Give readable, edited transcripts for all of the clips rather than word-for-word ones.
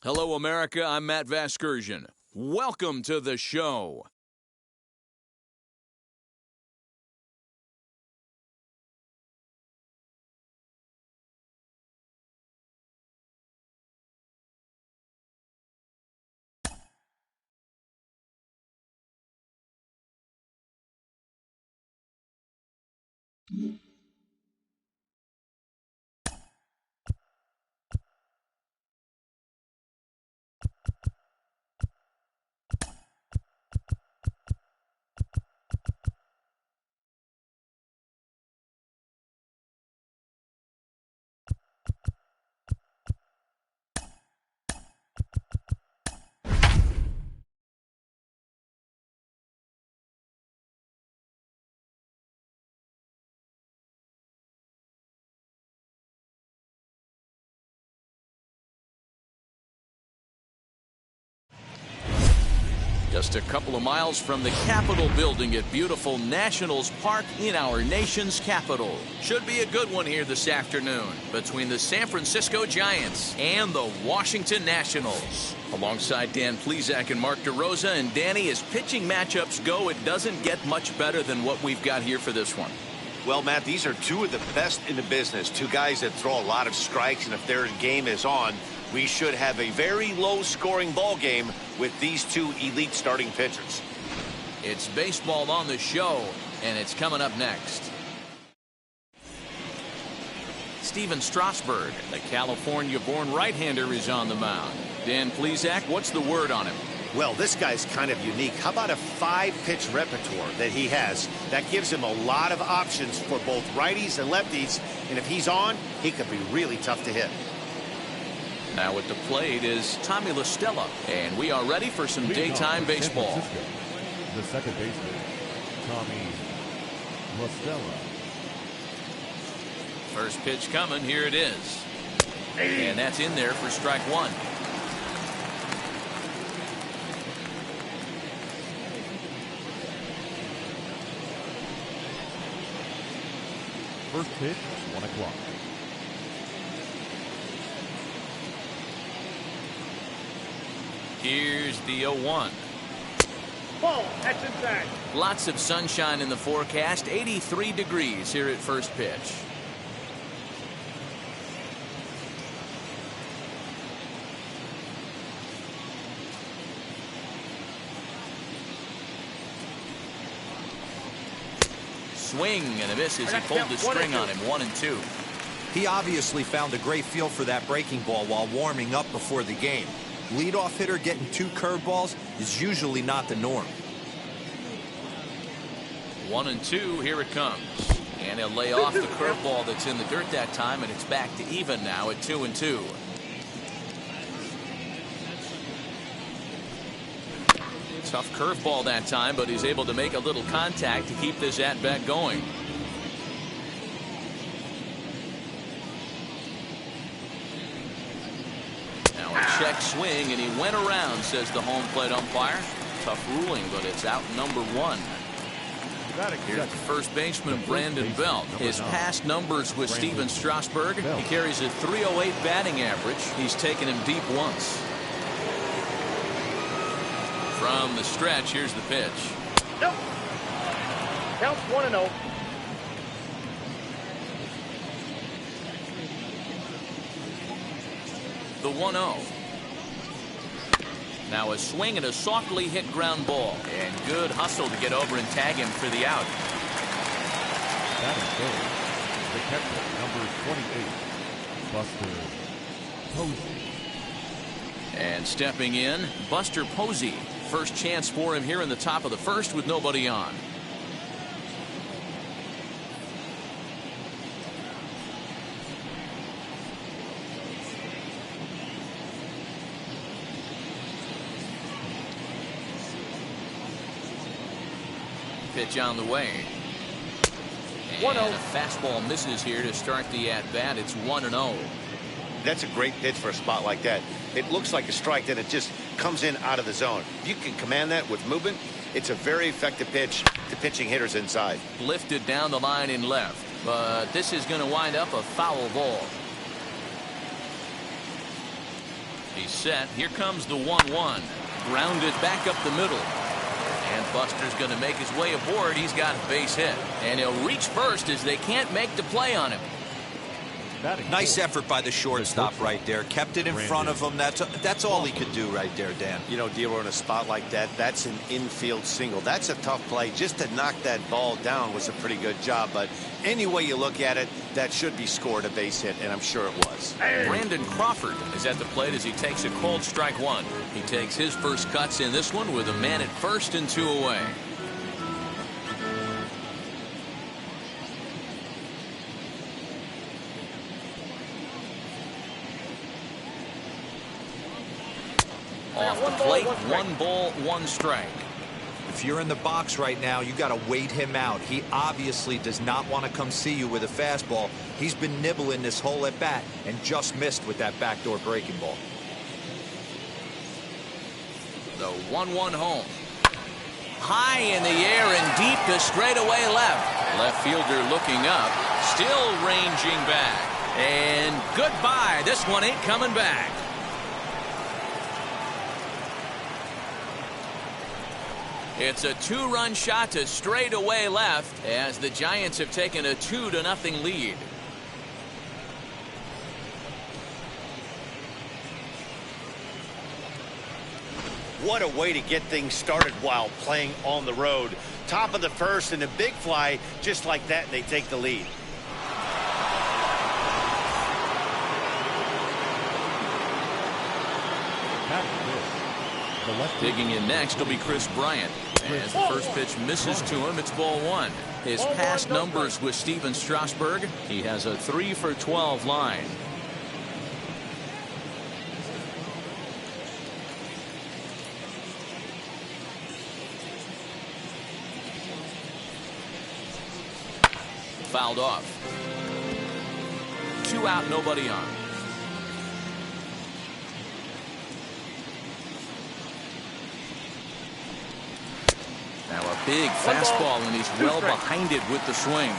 Hello, America. I'm Matt Vasgersian. Welcome to the show. Just a couple of miles from the Capitol building at beautiful Nationals Park in our nation's capital. Should be a good one here this afternoon between the San Francisco Giants and the Washington Nationals. Alongside Dan Plesac and Mark DeRosa. And Danny, as pitching matchups go, it doesn't get much better than what we've got here for this one. Well, Matt, these are two of the best in the business. Two guys that throw a lot of strikes, and if their game is on, we should have a very low-scoring ball game with these two elite starting pitchers. It's baseball on the show, and it's coming up next. Steven Strasburg, the California-born right-hander, is on the mound. Dan Plesac, what's the word on him? Well, this guy's kind of unique. How about a 5-pitch repertoire that he has? That gives him a lot of options for both righties and lefties, and if he's on, he could be really tough to hit. Now at the plate is Tommy La Stella, and we are ready for some daytime baseball. The second baseman, Tommy La Stella. First pitch coming, here it is. And that's in there for strike one. First pitch, 1 o'clock. Here's the 0-1. Ball, that's inside. Lots of sunshine in the forecast. 83 degrees here at first pitch. Swing and a miss as he pulled the string on him. 1-2. He obviously found a great feel for that breaking ball while warming up before the game. Leadoff hitter getting 2 curveballs is usually not the norm. 1-2, here it comes. And he'll lay off the curveball that's in the dirt that time, and it's back to even now at 2-2. Tough curveball that time, but he's able to make a little contact to keep this at-bat going. Check swing, and he went around, says the home plate umpire. Tough ruling, but it's out number 1. Here's the first baseman, Brandon Belt. His past numbers with Steven Strasburg, he carries a .308 batting average. He's taken him deep once. From the stretch, here's the pitch. Nope. Counts 1-0. The 1-0. Now a swing and a softly hit ground ball. And good hustle to get over and tag him for the out. That is third. The catcher, number 28, Buster Posey. And stepping in, Buster Posey. First chance for him here in the top of the first with nobody on. Pitch on the way. And a fastball misses here to start the at-bat. It's 1-0. That's a great pitch for a spot like that. It looks like a strike, then it just comes in out of the zone. If you can command that with movement, it's a very effective pitch to pitching hitters inside. Lifted down the line in left, but this is going to wind up a foul ball. He's set. Here comes the 1-1. Grounded back up the middle. And Buster's going to make his way aboard. He's got a base hit. And he'll reach first as they can't make the play on him. Nice effort by the shortstop right there. Kept it in front of him. That's all he could do right there, Dan. You know, D'Lo, in a spot like that, that's an infield single. That's a tough play. Just to knock that ball down was a pretty good job. But any way you look at it, that should be scored a base hit, and I'm sure it was. Brandon Crawford is at the plate as he takes a cold strike one. He takes his first cuts in this one with a man at first and 2 away. Off the plate, 1 ball, 1 strike. If you're in the box right now, you got to wait him out. He obviously does not want to come see you with a fastball. He's been nibbling this whole at bat and just missed with that backdoor breaking ball. The 1-1 home. High in the air and deep to straightaway left. Left fielder looking up, still ranging back. And goodbye. This one ain't coming back. It's a 2-run shot to straightaway left as the Giants have taken a 2-0 lead. What a way to get things started while playing on the road. Top of the first and a big fly just like that, and they take the lead. Digging in next will be Chris Bryant. As the first pitch misses to him, it's ball 1. His past numbers with Steven Strasburg, he has a 3 for 12 line. Fouled off. 2 out, nobody on. Now a big fastball, and he's well behind it with the swing.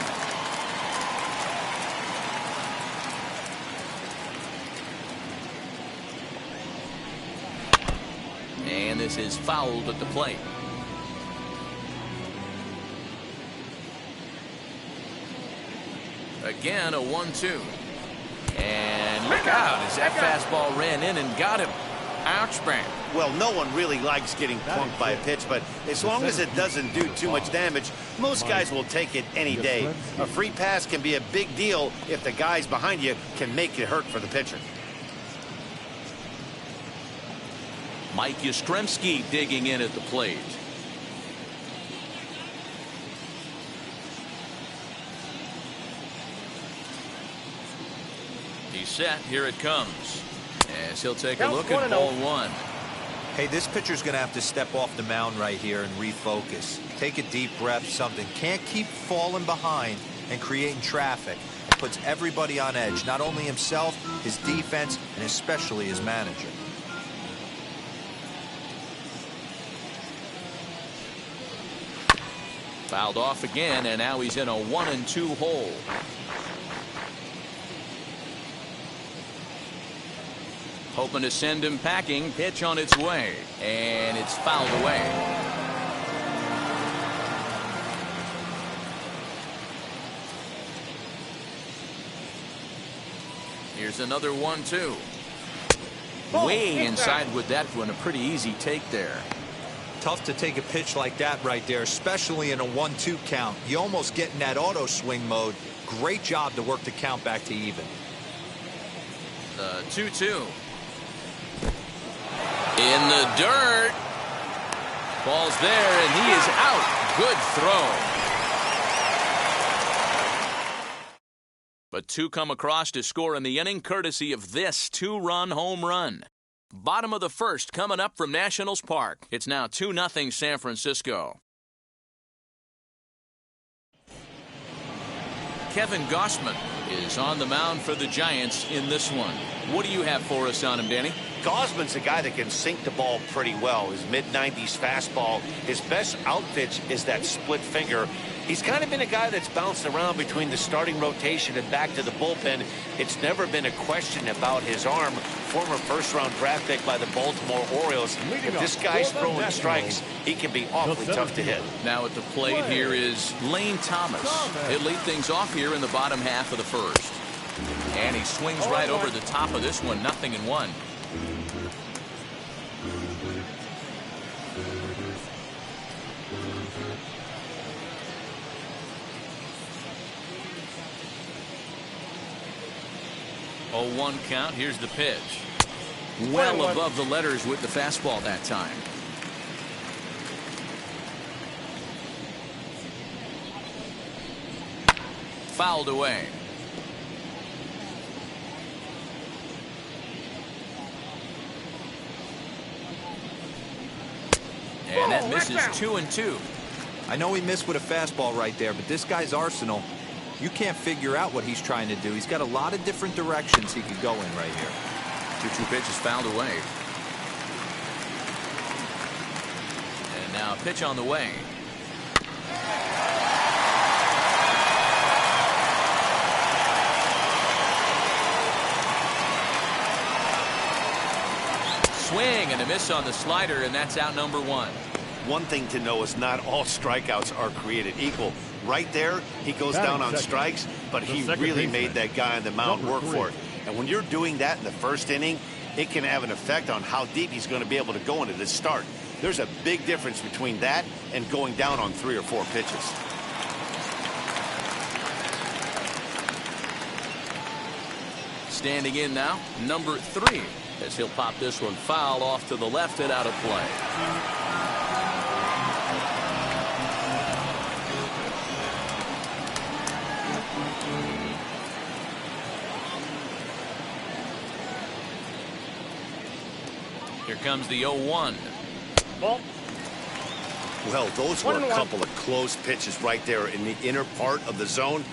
And this is fouled at the plate. Again, a 1-2. And look out as that fastball ran in and got him. Ouch, Brand. Well, no one really likes getting punked by a pitch, but as long as it doesn't do too much damage, most guys will take it any day. A free pass can be a big deal if the guys behind you can make it hurt for the pitcher. Mike Yastrzemski digging in at the plate. He's set. Here it comes. As he'll take a look at ball 1. Hey, this pitcher's going to have to step off the mound right here and refocus. Take a deep breath, something. Can't keep falling behind and creating traffic. It puts everybody on edge, not only himself, his defense, and especially his manager. Fouled off again, and now he's in a 1-2 hole. Hoping to send him packing. Pitch on its way, and it's fouled away. Here's another 1-2. Way inside with that one. A pretty easy take there. Tough to take a pitch like that right there, especially in a 1-2 count. You almost get in that auto swing mode. Great job to work the count back to even. The 2-2. In the dirt. Ball's there, and he is out. Good throw. But 2 come across to score in the inning, courtesy of this 2-run home run. Bottom of the first coming up from Nationals Park. It's now 2-0 San Francisco. Kevin Gausman is on the mound for the Giants in this one. What do you have for us on him, Danny? Gausman's a guy that can sink the ball pretty well. His mid-90s fastball. His best out pitch is that split finger. He's kind of been a guy that's bounced around between the starting rotation and back to the bullpen. It's never been a question about his arm. Former first-round draft pick by the Baltimore Orioles. If this guy's throwing strikes, he can be awfully tough to hit. Now at the plate here is Lane Thomas. He'll lead things off here in the bottom half of the first. And he swings right over the top of this one, 0-1. Oh, 1 count. Here's the pitch. Well above the letters with the fastball that time. Fouled away. And that misses 2-2. I know he missed with a fastball right there, but this guy's arsenal, you can't figure out what he's trying to do. He's got a lot of different directions he could go in right here. 2-2 pitch is fouled away. And now a pitch on the way. Swing and a miss on the slider, and that's out number 1. One thing to know is not all strikeouts are created equal. Right there, he goes down on strikes, but he really made that guy on the mound work for it. And when you're doing that in the first inning, it can have an effect on how deep he's going to be able to go into this start. There's a big difference between that and going down on 3 or 4 pitches. Standing in now, number 3, as he'll pop this one foul off to the left and out of play. Here comes the 0-1. Ball. Well, those were a couple of close pitches right there in the inner part of the zone.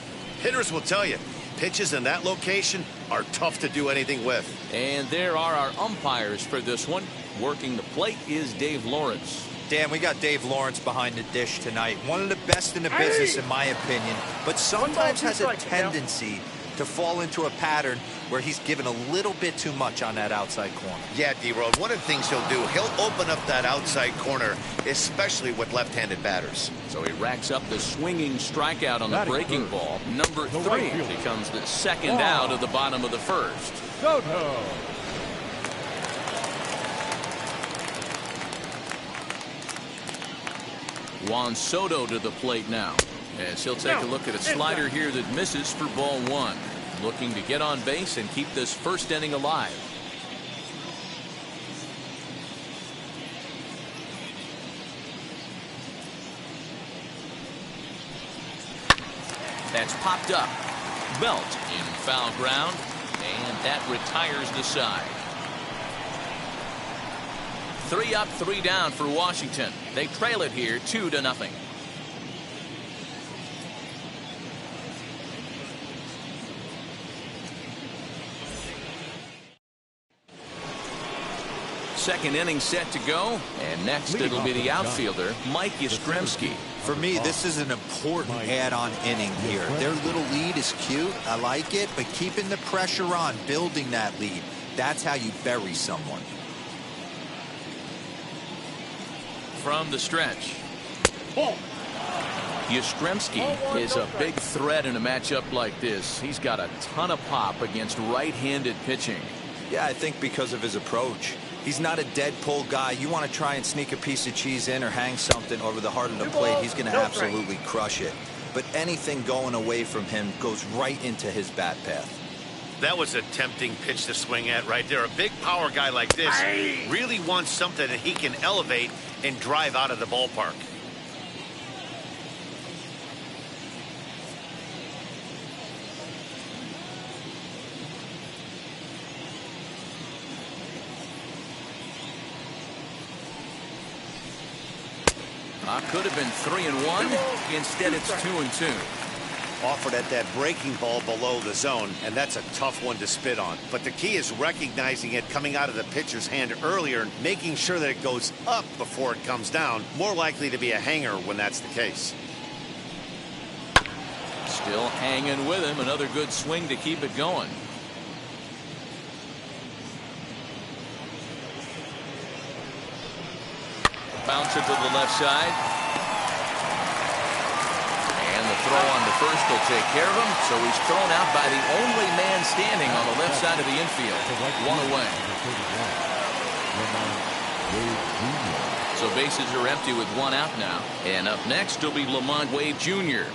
Hitters will tell you, pitches in that location are tough to do anything with. And there are our umpires for this one. Working the plate is Dave Lawrence. Dan, we got Dave Lawrence behind the dish tonight. One of the best in the business, in my opinion, but sometimes has a tendency to fall into a pattern where he's given a little bit too much on that outside corner. Yeah, D-Road, one of the things he'll do, he'll open up that outside corner, especially with left-handed batters. So he racks up the swinging strikeout on the breaking ball. Number 3 becomes the second out of the bottom of the first. Soto. Juan Soto to the plate now, as he'll take a look at a slider here that misses for ball 1. Looking to get on base and keep this first inning alive. That's popped up. Belt in foul ground, and that retires the side. 3 up, 3 down for Washington. They trail it here 2-0. Second inning set to go, and next it'll be the outfielder, Mike Yastrzemski. For me, this is an important add-on inning here. Their little lead is cute. I like it, but keeping the pressure on, building that lead, that's how you bury someone. From the stretch, Yastrzemski is a big threat in a matchup like this. He's got a ton of pop against right-handed pitching. Yeah, I think because of his approach. He's not a dead pull guy. You want to try and sneak a piece of cheese in or hang something over the heart of the plate, he's going to absolutely crush it. But anything going away from him goes right into his bat path. That was a tempting pitch to swing at right there. A big power guy like this really wants something that he can elevate and drive out of the ballpark. Could have been 3-1. Instead, it's 2-2. Offered at that breaking ball below the zone, and that's a tough one to spit on. But the key is recognizing it coming out of the pitcher's hand earlier and making sure that it goes up before it comes down. More likely to be a hanger when that's the case. Still hanging with him. Another good swing to keep it going. Bouncer to the left side. And the throw on the first will take care of him. So he's thrown out by the only man standing on the left side of the infield. One away. So bases are empty with one out now. And up next will be Lamont Wade Jr.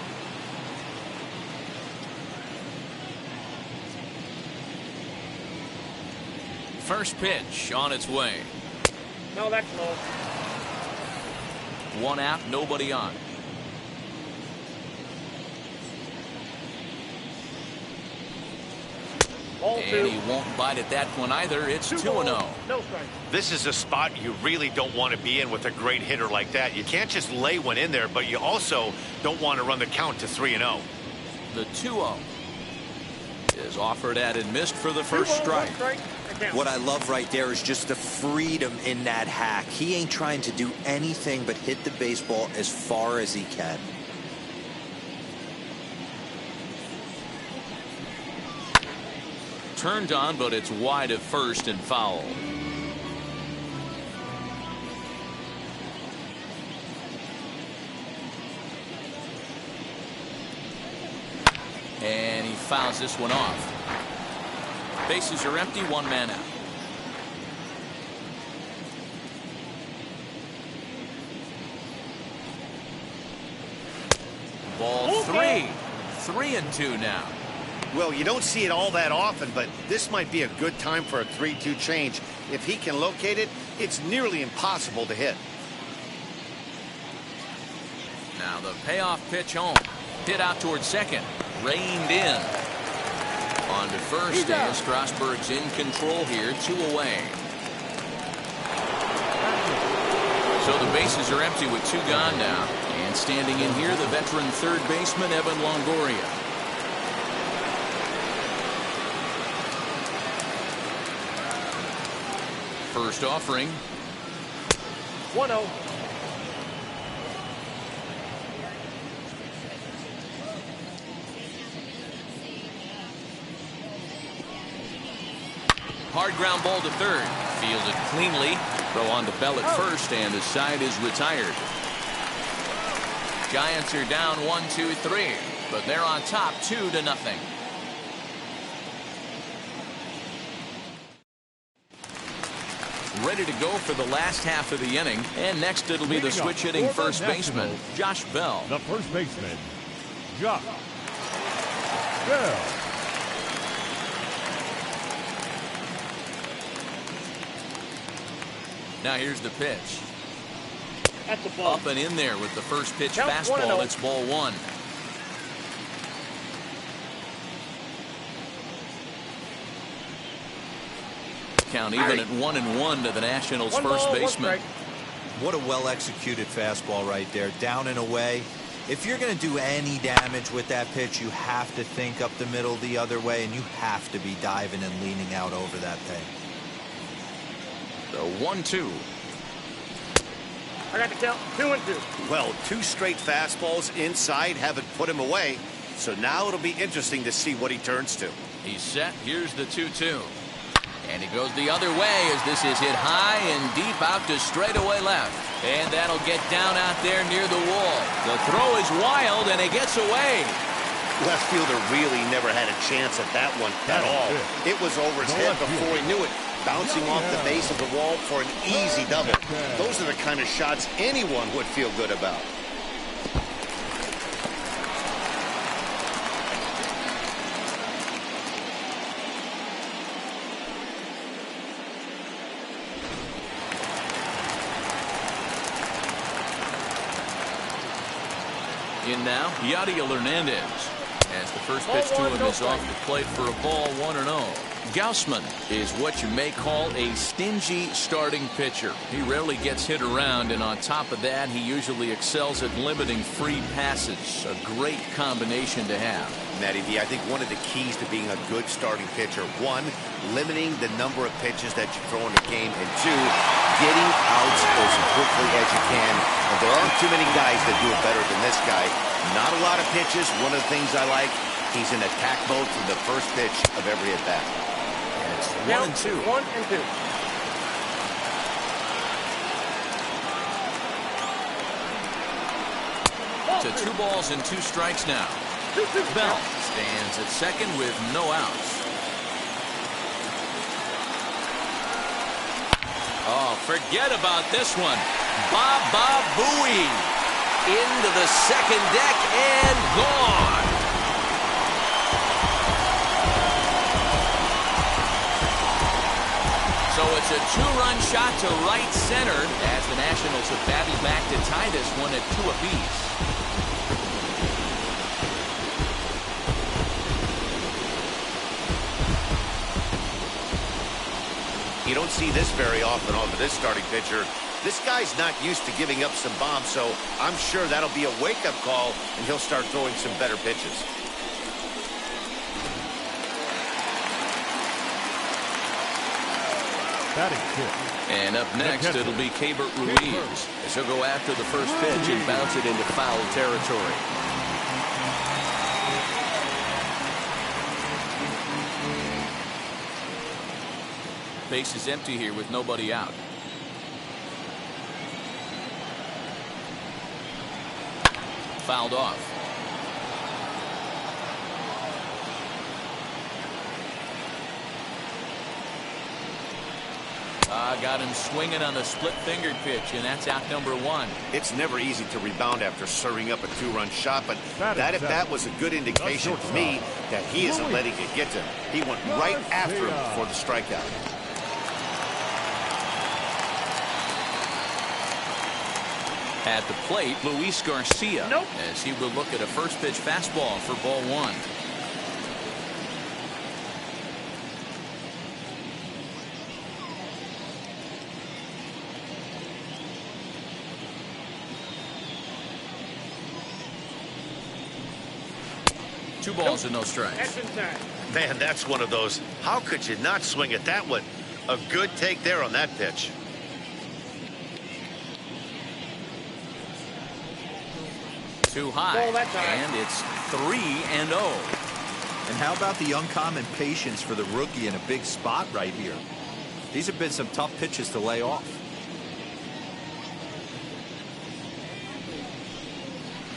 First pitch on its way. No, that's low. One out, nobody on. Ball And two. he won't bite at that one either. It's 2-0. No strike. This is a spot you really don't want to be in with a great hitter like that. You can't just lay one in there, but you also don't want to run the count to 3-0. The 2-0 is offered at and missed for the first strike. What I love right there is just the freedom in that hack. He ain't trying to do anything but hit the baseball as far as he can. Turned on, but it's wide of first and foul. And he fouls this one off. Bases are empty, one man out. Ball three. 3-2 now. Well, you don't see it all that often, but this might be a good time for a 3-2 change. If he can locate it, it's nearly impossible to hit. Now the payoff pitch home. Hit out towards second. Reined in. On to first, and Strasburg's in control here, 2 away. So the bases are empty with 2 gone now. And standing in here, the veteran third baseman, Evan Longoria. First offering. 1-0. Hard ground ball to third. Fielded cleanly. Throw on to Bell at first, and the side is retired. Giants are down 1-2-3, but they're on top 2-0. Ready to go for the last half of the inning, and next it'll be the switch hitting first baseman, Josh Bell. The first baseman, Josh Bell. Now here's the pitch. That's a ball. Up and in there with the first pitch Count fastball. 1-0. It's ball 1. Count even at 1-1 to the Nationals' One first ball, 1 baseman. strike. What a well-executed fastball right there. Down and away. If you're going to do any damage with that pitch, you have to think up the middle the other way, and you have to be diving and leaning out over that thing. The 1-2. I got the count. 2-2. Well, 2 straight fastballs inside haven't put him away. So now it'll be interesting to see what he turns to. He's set. Here's the 2-2. And he goes the other way as this is hit high and deep out to straightaway left. And that'll get down out there near the wall. The throw is wild, and it gets away. Left fielder really never had a chance at that one at all. It was over his head before he knew it. Bouncing off the base of the wall for an easy double. Those are the kind of shots anyone would feel good about. In now, Yadiel Hernandez. As the first pitch to him is off the plate for a ball 1-0. Gaussman is what you may call a stingy starting pitcher. He rarely gets hit around, and on top of that, he usually excels at limiting free passes. A great combination to have. Matty V, I think one of the keys to being a good starting pitcher, 1, limiting the number of pitches that you throw in a game, and 2, getting outs as quickly as you can. And there aren't too many guys that do it better than this guy. Not a lot of pitches. One of the things I like, he's in attack mode from the first pitch of every at-bat. And it's Now, 1-2. 1-2. To 2 balls and 2 strikes now. Bell stands at second with no outs. Oh, forget about this one. Baba Booey into the second deck and gone. So it's a 2-run shot to right center as the Nationals have battled back to tie this one at 2 apiece. You don't see this very often off of this starting pitcher. This guy's not used to giving up some bombs, so I'm sure that'll be a wake-up call, and he'll start throwing some better pitches. Batting fifth. And up next, it'll be Keibert Ruiz, as he'll go after the first pitch and bounce it into foul territory. Base is empty here with nobody out. Fouled off. Got him swinging on the split-fingered pitch, and that's out number 1. It's never easy to rebound after serving up a 2-run shot, but that if that was a good indication to me that he isn't letting it get to him. He went right after him before the strikeout. At the plate, Luis Garcia, Nope. as he will look at a first pitch fastball for ball 1. Two balls and no strikes. That's inside. Man, that's one of those. How could you not swing at that one? A good take there on that pitch. Too high, Ball that time. and it's 3-0. And how about the uncommon patience for the rookie in a big spot right here? These have been some tough pitches to lay off.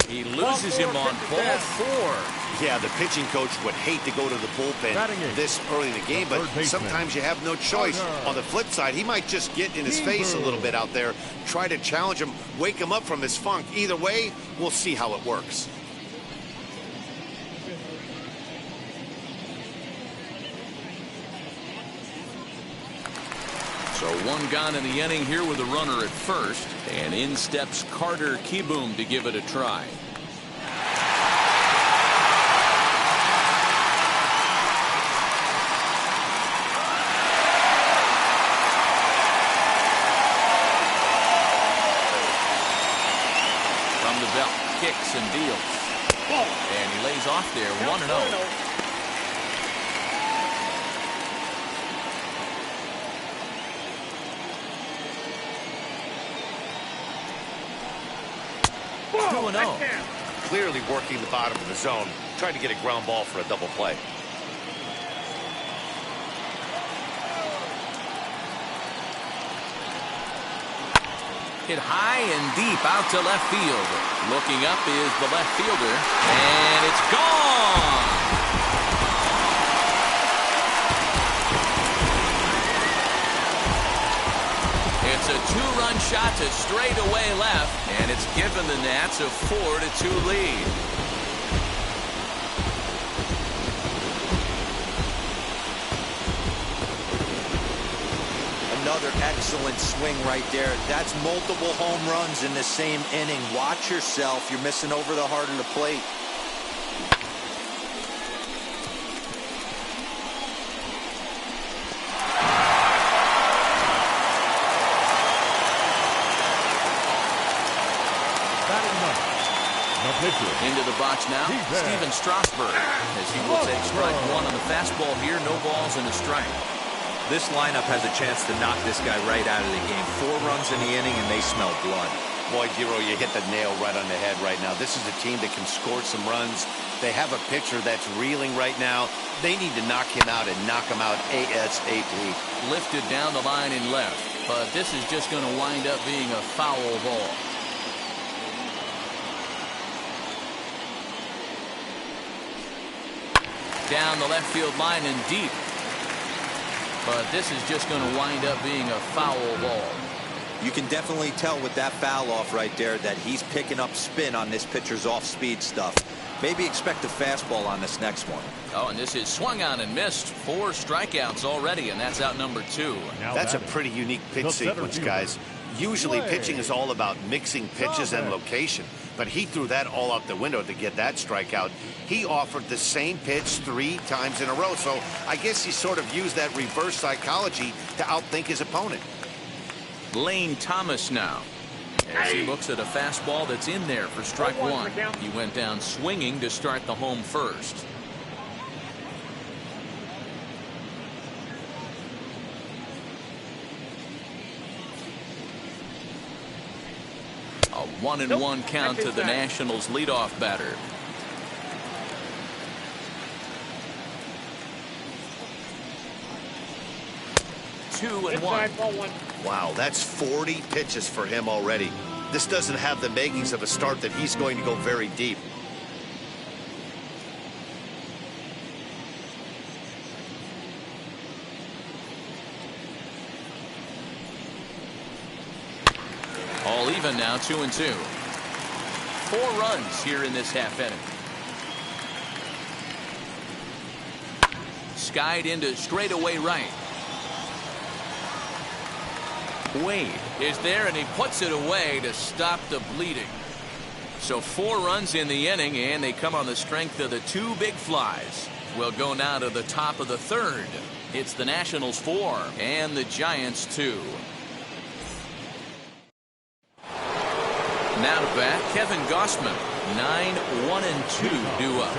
He loses him on ball 4. Yeah, the pitching coach would hate to go to the bullpen this early in the game, but sometimes you have no choice. On the flip side, he might just get in his face a little bit out there, try to challenge him, wake him up from his funk. Either way, we'll see how it works. So 1 gone in the inning here with a runner at first, and in steps Carter Kieboom to give it a try. From the belt, kicks and deals. And he lays off there, 1-0. Clearly working the bottom of the zone, trying to get a ground ball for a double play. Hit high and deep out to left field. Looking up is the left fielder, and it's gone. It's a 2-run shot to straightaway left, and it's given the Nats a 4-2 lead. Another excellent swing right there. That's multiple home runs in the same inning. Watch yourself. You're missing over the heart of the plate. Into the box now, Steven Strasburg, as he will take strike 1 on the fastball here. No balls and a strike. This lineup has a chance to knock this guy right out of the game. 4 runs in the inning, and they smell blood. Boy, Giro, you hit the nail right on the head right now. This is a team that can score some runs. They have a pitcher that's reeling right now. They need to knock him out and knock him out ASAP. Lifted down the line in left, but this is just going to wind up being a foul ball. Down the left field line and deep. But this is just going to wind up being a foul ball. You can definitely tell with that foul off right there that he's picking up spin on this pitcher's off-speed stuff. Maybe expect a fastball on this next one. Oh, and this is swung on and missed. 4 strikeouts already, and that's out number 2. That's a pretty unique pitch sequence, guys. Usually pitching is all about mixing pitches and location, but he threw that all out the window to get that strikeout. He offered the same pitch 3 times in a row, so I guess he sort of used that reverse psychology to outthink his opponent. Lane Thomas now, as he looks at a fastball that's in there for strike 1. He went down swinging to start the home first. A 1-1 count to the Nationals leadoff batter. Two and one. Wow, that's 40 pitches for him already. This doesn't have the makings of a start that he's going to go very deep. All even now, 2-2. 4 runs here in this half inning. Skied into straightaway right. Wade is there, and he puts it away to stop the bleeding. So 4 runs in the inning, and they come on the strength of the 2 big flies. We'll go now to the top of the 3rd. It's the Nationals 4 and the Giants 2. Now to bat, Kevin Gossman. 9-1-2 due up.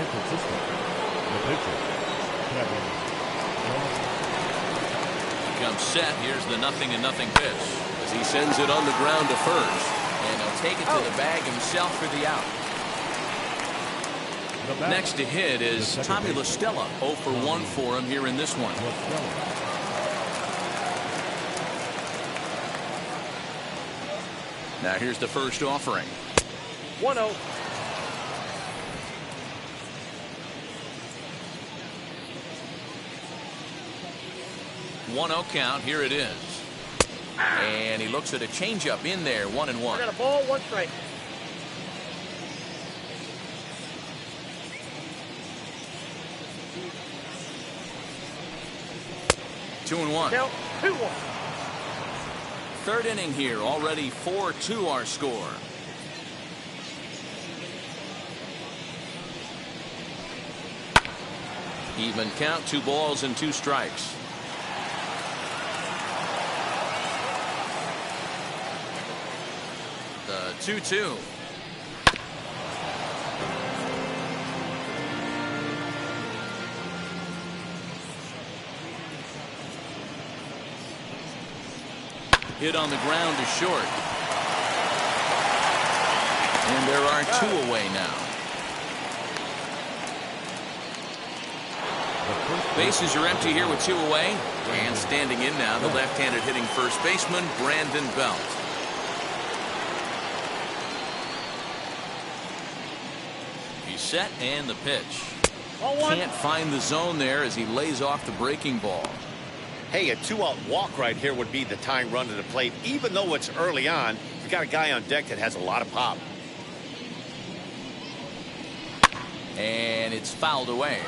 Comes set. Here's the 0-0 pitch as he sends it on the ground to first, and he'll take it to the bag himself for the out. Next to hit is Tommy LaStella. 0 for 1 for him here in this one. Now here's the first offering. 1-0. One-0 count. Here it is. And he looks at a changeup in there. 1-1. I got a ball, 1 strike. Two and 1. Count 2-1. 3rd inning here. Already 4-2 our score. Even count. 2 balls and 2 strikes. The 2-2. Hit on the ground to short. And there are 2 away now. Bases are empty here with 2 away. And standing in now, the left-handed hitting first baseman, Brandon Belt. He's set, and the pitch. Can't find the zone there as he lays off the breaking ball. Hey, a 2-out walk right here would be the tying run to the plate. Even though it's early on, you've got a guy on deck that has a lot of pop. And it's fouled away.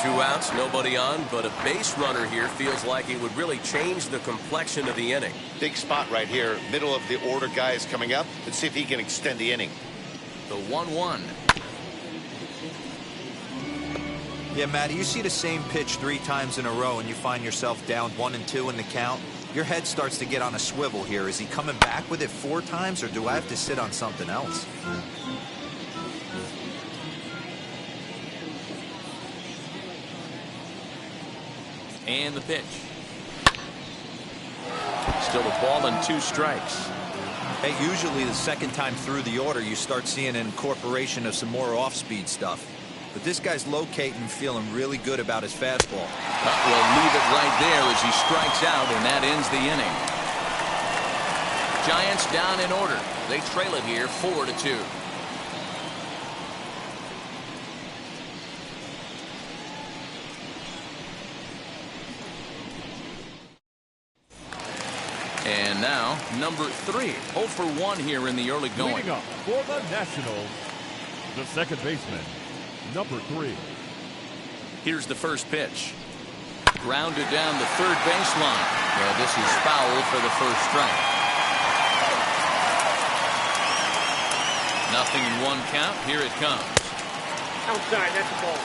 2 outs, nobody on, but a base runner here feels like it would really change the complexion of the inning. Big spot right here. Middle of the order guy is coming up. Let's see if he can extend the inning. The 1-1. Yeah, Matty, you see the same pitch 3 times in a row and you find yourself down 1-2 in the count. Your head starts to get on a swivel here. Is he coming back with it 4 times, or do I have to sit on something else? And the pitch. Still a ball and 2 strikes. Hey, usually the second time through the order, you start seeing an incorporation of some more off-speed stuff. But this guy's locating, feeling really good about his fastball. Will leave it right there as he strikes out, and that ends the inning. Giants down in order. They trail it here 4-2. And now, number 3. 0 for 1 here in the early going. Leading up for the Nationals, the second baseman, number 3. Here's the first pitch. Grounded down the third baseline. Well, this is foul for the first strike. Nothing in 1 count. Here it comes. Outside, that's the ball.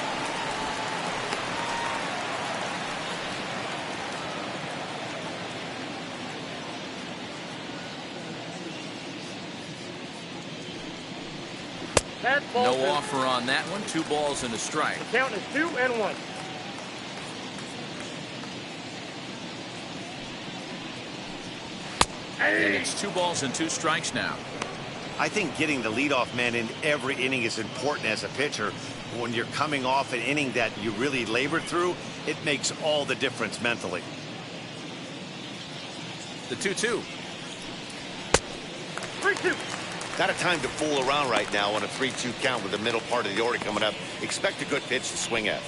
No offer on that one. 2 balls and a strike. The count is 2-1. And it's 2 balls and 2 strikes now. I think getting the leadoff man in every inning is important as a pitcher. When you're coming off an inning that you really labored through, it makes all the difference mentally. The 2-2. 3-2. Not a time to fool around right now on a 3-2 count with the middle part of the order coming up. Expect a good pitch to swing at.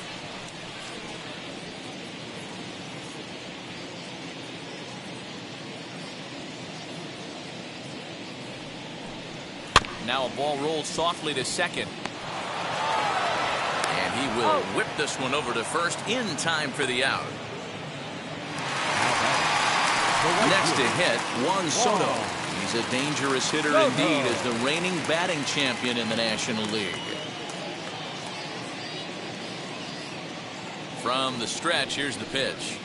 Now a ball rolled softly to second. And he will whip this one over to first in time for the out. Next to hit, Juan Soto. He's a dangerous hitter indeed as the reigning batting champion in the National League. From the stretch, here's the pitch.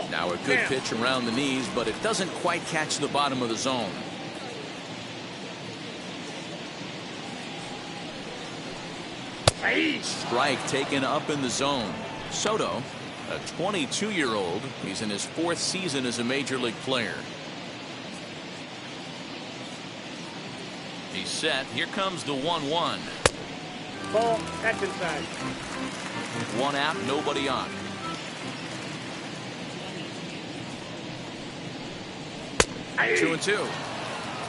Now a good pitch around the knees, but it doesn't quite catch the bottom of the zone. Strike taken up in the zone. Soto, a 22-year-old. He's in his 4th season as a major league player. He's set. Here comes the 1-1. Ball, that's inside. 1 out, nobody on. Hey. 2-2.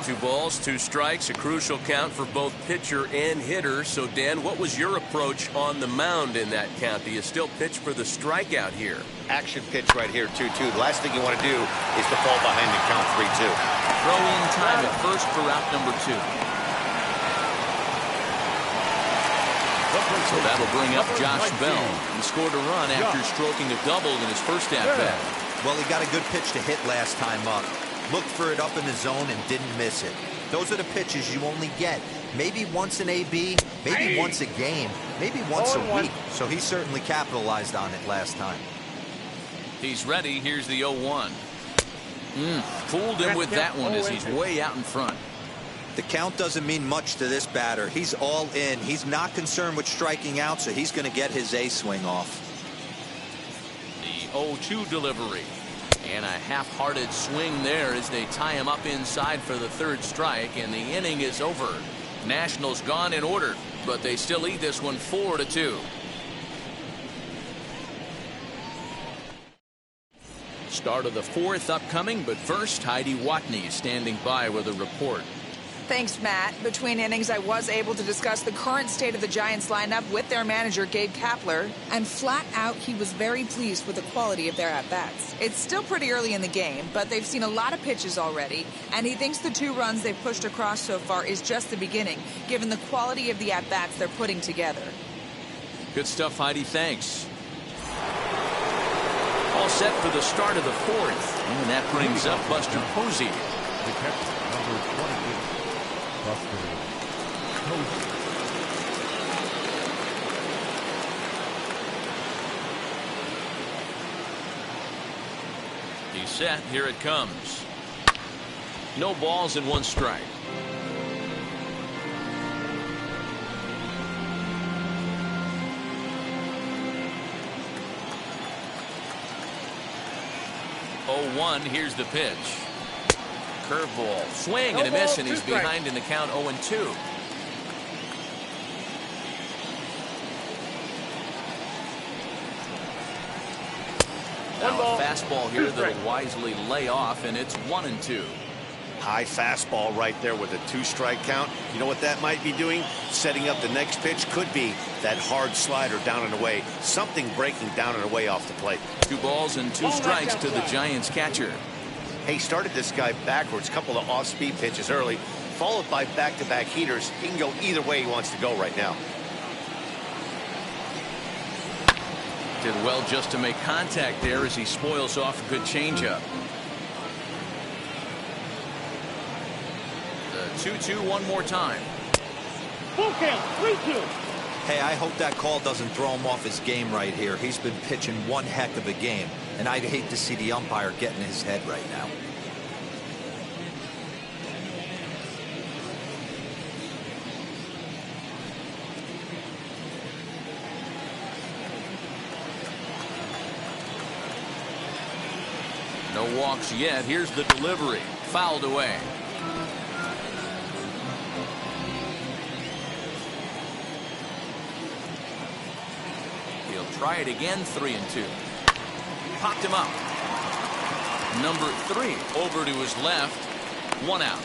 2 balls, 2 strikes, a crucial count for both pitcher and hitter. So, Dan, what was your approach on the mound in that count? Do you still pitch for the strikeout here? Action pitch right here, 2-2. The last thing you want to do is to fall behind and count 3-2. Throw in time at first for out number 2. So that'll bring up Josh Bell. He scored a run after stroking a double in his first at-bat. Well, he got a good pitch to hit last time up. Looked for it up in the zone and didn't miss it. Those are the pitches you only get. Maybe once an AB, maybe once a game, maybe once a week. So he certainly capitalized on it last time. He's ready. Here's the 0-1. Fooled him with that one as he's way out in front. The count doesn't mean much to this batter. He's all in. He's not concerned with striking out, so he's going to get his A swing off. The 0-2 delivery. And a half-hearted swing there as they tie him up inside for the 3rd strike, and the inning is over. Nationals gone in order, but they still lead this one 4-2. Start of the 4th upcoming, but first, Heidi Watney standing by with a report. Thanks, Matt. Between innings, I was able to discuss the current state of the Giants lineup with their manager, Gabe Kapler, and flat out, he was very pleased with the quality of their at-bats. It's still pretty early in the game, but they've seen a lot of pitches already, and he thinks the 2 runs they've pushed across so far is just the beginning, given the quality of the at-bats they're putting together. Good stuff, Heidi. Thanks. All set for the start of the 4th, and that brings up Buster Posey. The catcher, number 28. Buster Posey. He's set. Here it comes. No balls and 1 strike. Oh, 1. Here's the pitch. curveball. Swing and a miss, and he's behind in the count 0-2. Now a fastball here that'll wisely lay off, and it's 1-2. High fastball right there with a 2-strike count. You know what that might be doing? Setting up the next pitch. Could be that hard slider down and away. Something breaking down and away off the plate. 2 balls and 2 strikes to the Giants catcher. He started this guy backwards. Couple of off-speed pitches early, followed by back-to-back heaters. He can go either way he wants to go right now. Did well just to make contact there as he spoils off a good changeup. The 2-2 one more time. Full count, 3-2. Hey, I hope that call doesn't throw him off his game right here. He's been pitching one heck of a game, and I'd hate to see the umpire get in his head right now. No walks yet. Here's the delivery. Fouled away. He'll try it again. 3-2. Popped him up. Number 3 over to his left. 1 out.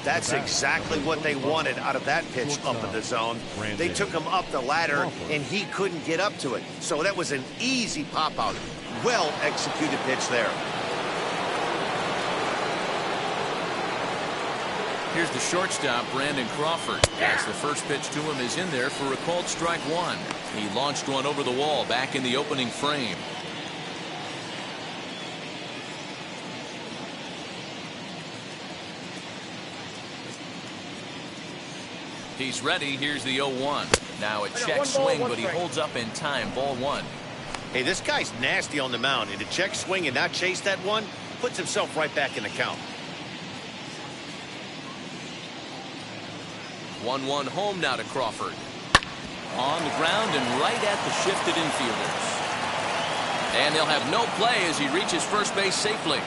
That's exactly what they wanted out of that pitch up in the zone. They took him up the ladder, and he couldn't get up to it. So that was an easy pop-out. Well-executed pitch there. Here's the shortstop, Brandon Crawford. As the first pitch to him is in there for a called strike 1. He launched one over the wall back in the opening frame. He's ready. Here's the 0-1. Now a check swing, but he holds up in time. Ball 1. Hey, this guy's nasty on the mound, and to check swing and not chase that one puts himself right back in the count. 1-1 home now to Crawford. On the ground and right at the shifted infielders. And they'll have no play as he reaches first base safely.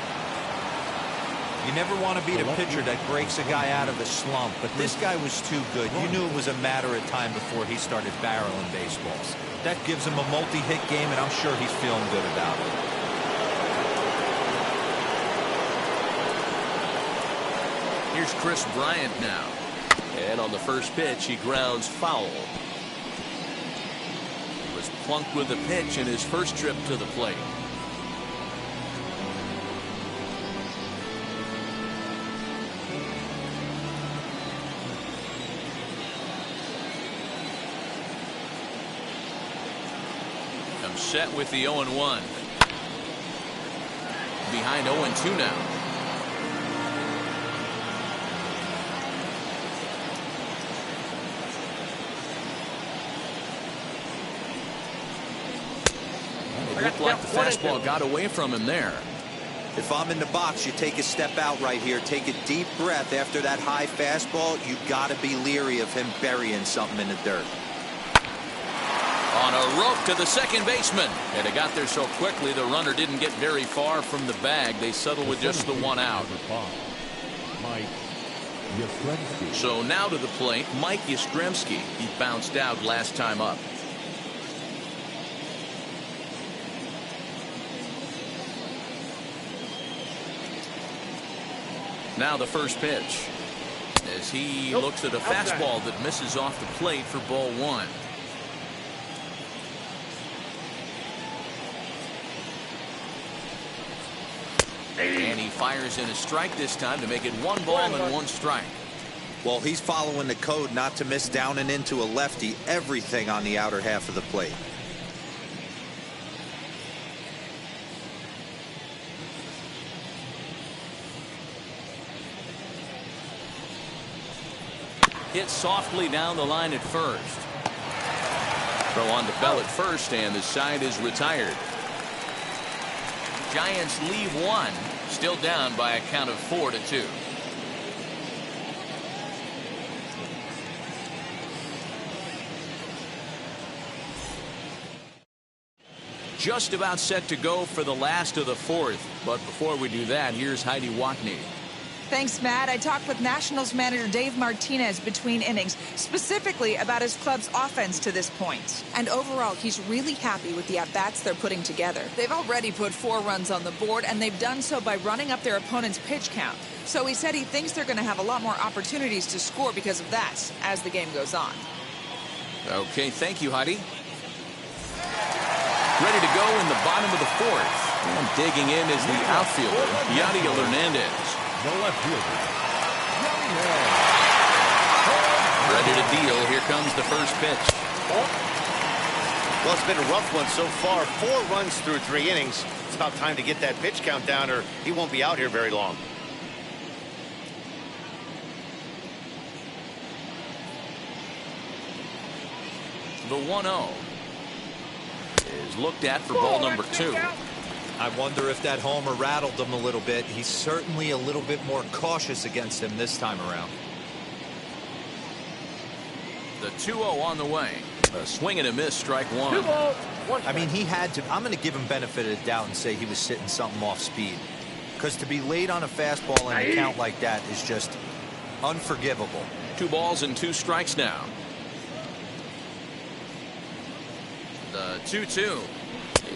You never want to beat a pitcher that breaks a guy out of a slump, but this guy was too good. You knew it was a matter of time before he started barreling baseballs. That gives him a multi-hit game, and I'm sure he's feeling good about it. Here's Chris Bryant now. And on the first pitch, he grounds foul. He was plunked with the pitch in his first trip to the plate. Comes set with the 0-1. Behind 0-2 now. It looked like the fastball got away from him there. If I'm in the box, you take a step out right here. Take a deep breath after that high fastball. You got to be leery of him burying something in the dirt. On a rope to the second baseman. And it got there so quickly the runner didn't get very far from the bag. They settled with just the 1 out. So now to the plate, Mike Yastrzemski. He bounced out last time up. Now the first pitch as he looks at a fastball that misses off the plate for ball 1. And he fires in a strike this time to make it 1 ball and 1 strike. Well, he's following the code not to miss down and into a lefty. Everything on the outer half of the plate. Hit softly down the line at first. Throw on to Bell at first, and the side is retired. Giants leave 1, still down by a count of 4-2. just about set to go for the last of the fourth. But before we do that, here's Heidi Watney. Thanks, Matt. I talked with Nationals manager Dave Martinez between innings, specifically about his club's offense to this point. And overall, he's really happy with the at-bats they're putting together. They've already put 4 runs on the board, and they've done so by running up their opponent's pitch count. So he said he thinks they're going to have a lot more opportunities to score because of that as the game goes on. Okay, thank you, Heidi. Ready to go in the bottom of the fourth. And digging in is the outfielder, Yadiel Hernandez. The left fielder. Ready to deal. Here comes the first pitch. Well, it's been a rough one so far. 4 runs through 3 innings. It's about time to get that pitch count down, or he won't be out here very long. The 1-0 is looked at for ball number 2. I wonder if that homer rattled him a little bit. He's certainly a little bit more cautious against him this time around. The 2-0 on the way. A swing and a miss, strike 1. 2 balls, 1 I mean, he had to. I'm going to give him benefit of the doubt and say he was sitting something off speed. Because to be late on a fastball in a count like that is just unforgivable. 2 balls and 2 strikes now. The 2-2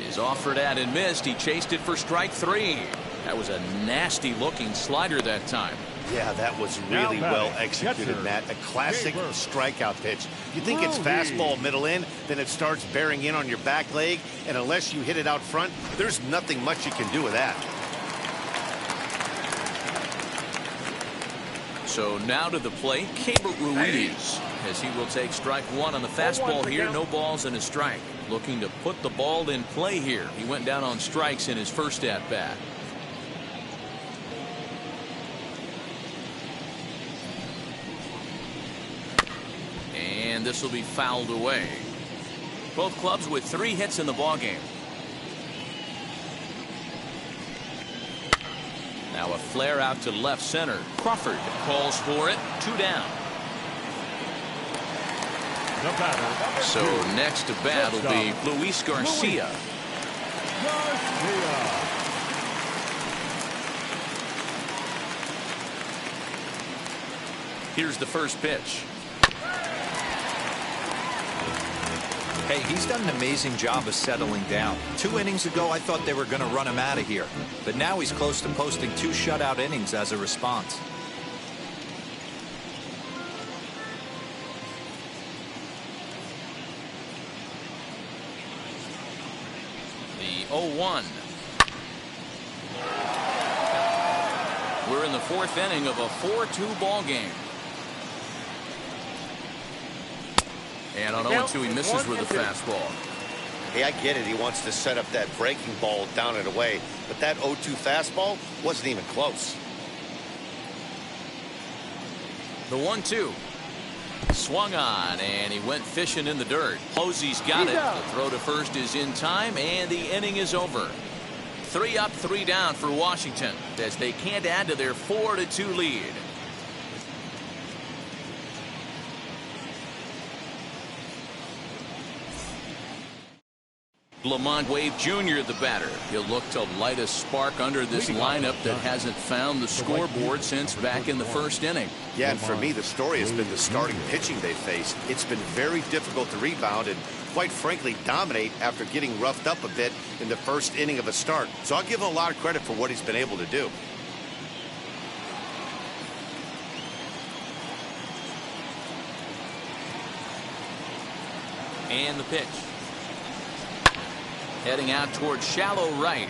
is offered at and missed. He chased it for strike 3. That was a nasty looking slider that time. Yeah, that was really well executed, Matt. A classic strikeout pitch. You think it's fastball middle in, then it starts bearing in on your back leg, and unless you hit it out front, there's nothing much you can do with that. So now to the plate, Keibert Ruiz, as he will take strike 1 on the fastball here. No balls and a strike. Looking to put the ball in play here. He went down on strikes in his first at bat. And this will be fouled away. Both clubs with 3 hits in the ballgame. Now a flare out to left center. Crawford calls for it. 2 down. So next to bat will be Luis Garcia. Here's the first pitch. Hey, he's done an amazing job of settling down. 2 innings ago, I thought they were going to run him out of here. But now he's close to posting 2 shutout innings as a response. The 0-1. We're in the 4th inning of a 4-2 ball game. And on 0-2, he misses with a fastball. Hey, I get it. He wants to set up that breaking ball down and away. But that 0-2 fastball wasn't even close. The 1-2. Swung on, and he went fishing in the dirt. Posey's got it. The throw to first is in time, and the inning is over. 3 up, 3 down for Washington as they can't add to their 4-2 lead. Lamont Wade Jr. the batter. He'll look to light a spark under this lineup that hasn't found the scoreboard since back in the first inning. Yeah, and for me, the story has been the starting pitching they faced. It's been very difficult to rebound and, quite frankly, dominate after getting roughed up a bit in the first inning of a start. So I'll give him a lot of credit for what he's been able to do. And the pitch. Heading out towards shallow right.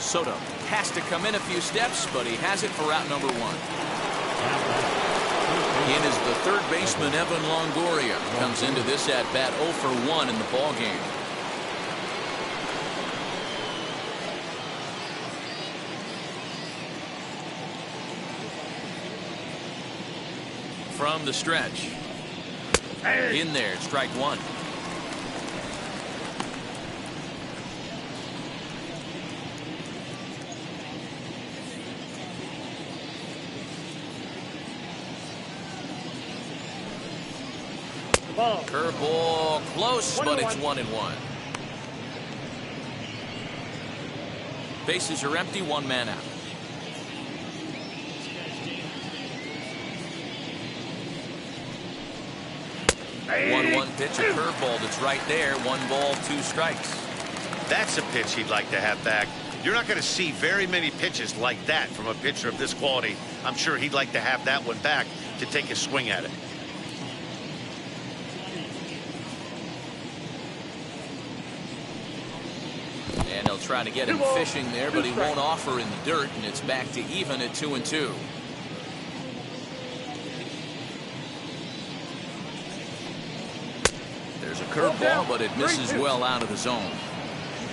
Soto has to come in a few steps, but he has it for out number 1. In is the third baseman, Evan Longoria. Comes into this at bat 0 for 1 in the ball game. From the stretch. In there, strike 1. Curveball close, but it's 1-1. Bases are empty, one man out. 1-1 pitch, a curveball that's right there. 1 ball, 2 strikes. That's a pitch he'd like to have back. You're not going to see very many pitches like that from a pitcher of this quality. I'm sure he'd like to have that one back to take a swing at it. And they'll try to get him fishing there, but he won't offer in the dirt, and it's back to even at 2-2. There's a curveball, but it misses well out of the zone.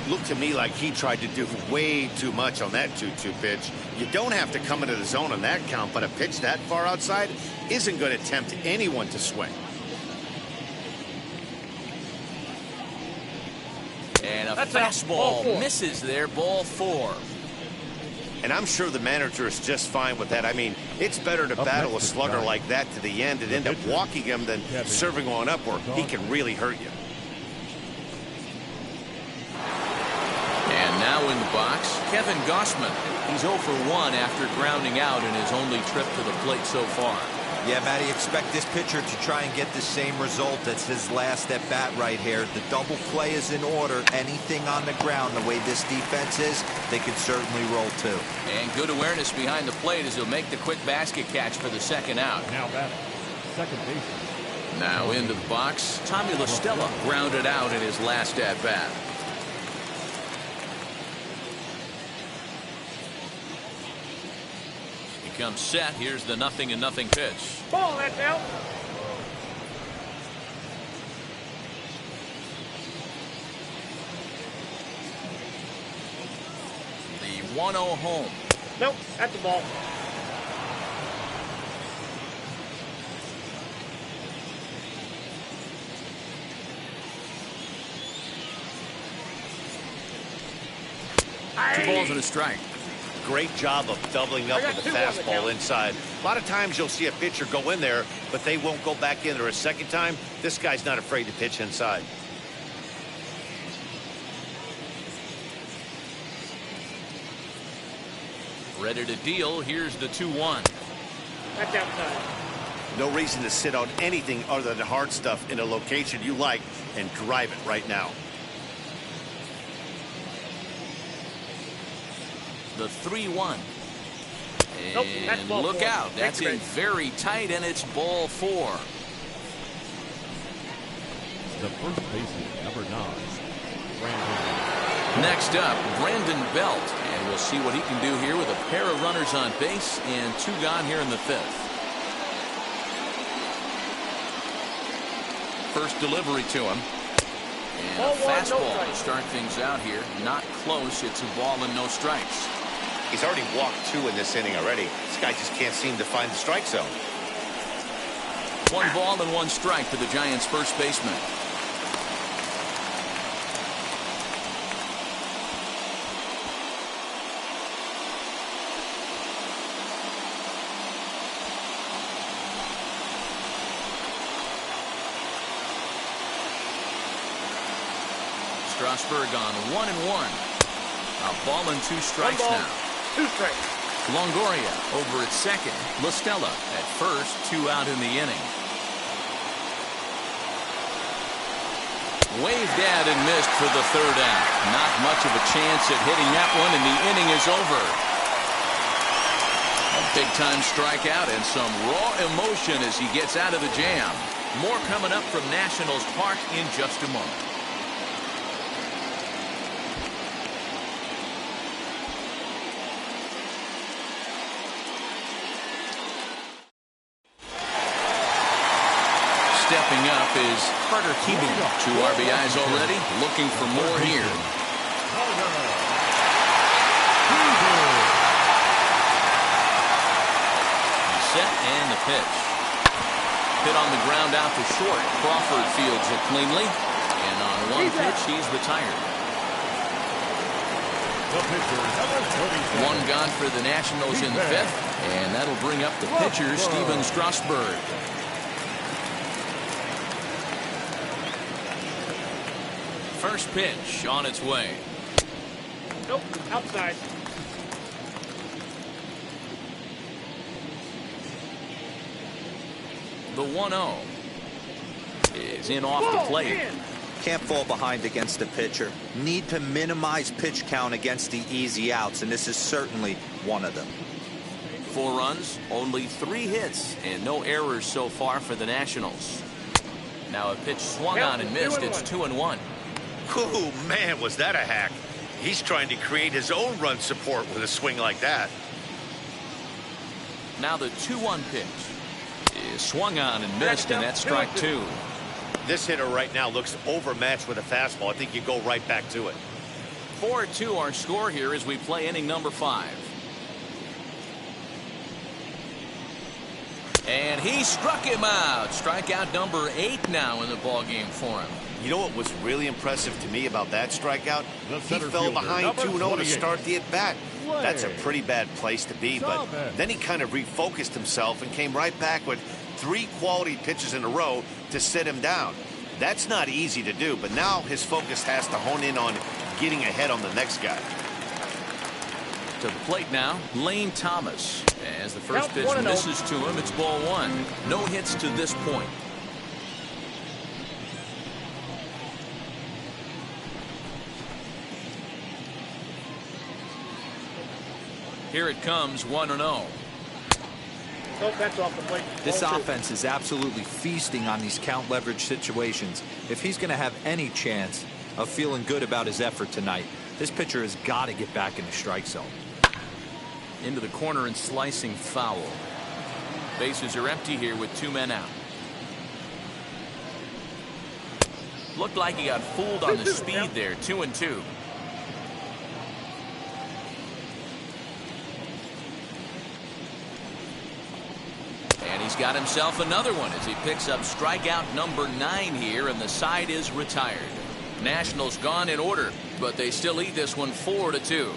Looked to me like he tried to do way too much on that 2-2 pitch. You don't have to come into the zone on that count, but a pitch that far outside isn't going to tempt anyone to swing. And a fastball misses there, ball 4. And I'm sure the manager is just fine with that. I mean, it's better to battle a slugger like that to the end and end up walking him than serving on up where he can really hurt you. And now in the box, Kevin Gossman. He's 0 for 1 after grounding out in his only trip to the plate so far. Yeah, Matty, expect this pitcher to try and get the same result. That's his last at bat right here. The double play is in order. Anything on the ground, the way this defense is, they could certainly roll too. And good awareness behind the plate as he'll make the quick basket catch for the second out. Now batting, second baseman. Now into the box, Tommy La Stella grounded out in his last at bat. Comes set. Here's the 0-0 pitch. Ball, that's out. The 1-0 home. Nope, that's the ball. Two balls and a strike. Great job of doubling up with the fastball inside. A lot of times you'll see a pitcher go in there, but they won't go back in there a second time. This guy's not afraid to pitch inside. Ready to deal. Here's the 2-1. That's outside. No reason to sit on anything other than hard stuff in a location you like and drive it right now. The 3-1. Nope, that's And ball look 4. out. That's in very tight, and it's ball 4. The first baseman, number 9, Brandon. Next up, Brandon Belt. And we'll see what he can do here with a pair of runners on base and 2 gone here in the 5th. First delivery to him. And a fastball to start things out here. Not close. It's a ball and no strikes. He's already walked 2 in this inning already. This guy just can't seem to find the strike zone. 1 ball and 1 strike to the Giants' first baseman. Strasburg on 1-1. A ball and 2 strikes now. 2 strikes. Longoria over at second. La Stella at first. 2 out in the inning. Waved at and missed for the 3rd out. Not much of a chance at hitting that one, and the inning is over. A big-time strikeout and some raw emotion as he gets out of the jam. More coming up from Nationals Park in just a moment. Stepping up is Carter Keegan. 2 RBIs already. Looking for more here. Set and the pitch. Hit on the ground out to short. Crawford fields it cleanly. And on 1 pitch, he's retired. 1 gone for the Nationals in the 5th. And that'll bring up the pitcher, Steven Strasburg. First pitch on its way. Nope. Outside. The 1-0 is in off the plate. Man. Can't fall behind against the pitcher. Need to minimize pitch count against the easy outs, and this is certainly one of them. 4 runs, only 3 hits, and no errors so far for the Nationals. Now a pitch swung on and missed. It's 2-1. Oh, man, was that a hack. He's trying to create his own run support with a swing like that. Now the 2-1 pitch is swung on and missed, and that's strike 2. This hitter right now looks overmatched with a fastball. I think you go right back to it. 4-2 our score here as we play inning number 5. And he struck him out. Strikeout number 8 now in the ballgame for him. You know what was really impressive to me about that strikeout? He fell behind 2-0 to start the at-bat. That's a pretty bad place to be, but then he kind of refocused himself and came right back with 3 quality pitches in a row to sit him down. That's not easy to do, but now his focus has to hone in on getting ahead on the next guy. To the plate now, Lane Thomas. As the first Count pitch 1-0. misses to him, it's ball 1. No hits to this point. Here it comes, 1-0. Nope, that's off the plate. This 0-2. offense is absolutely feasting on these count leverage situations. If he's going to have any chance of feeling good about his effort tonight, this pitcher has got to get back in the strike zone. Into the corner and slicing foul. Bases are empty here with 2 men out. Looked like he got fooled on the speed there. 2-2. And he's got himself another one as he picks up strikeout number 9 here, and the side is retired. Nationals gone in order, but they still lead this one 4-2.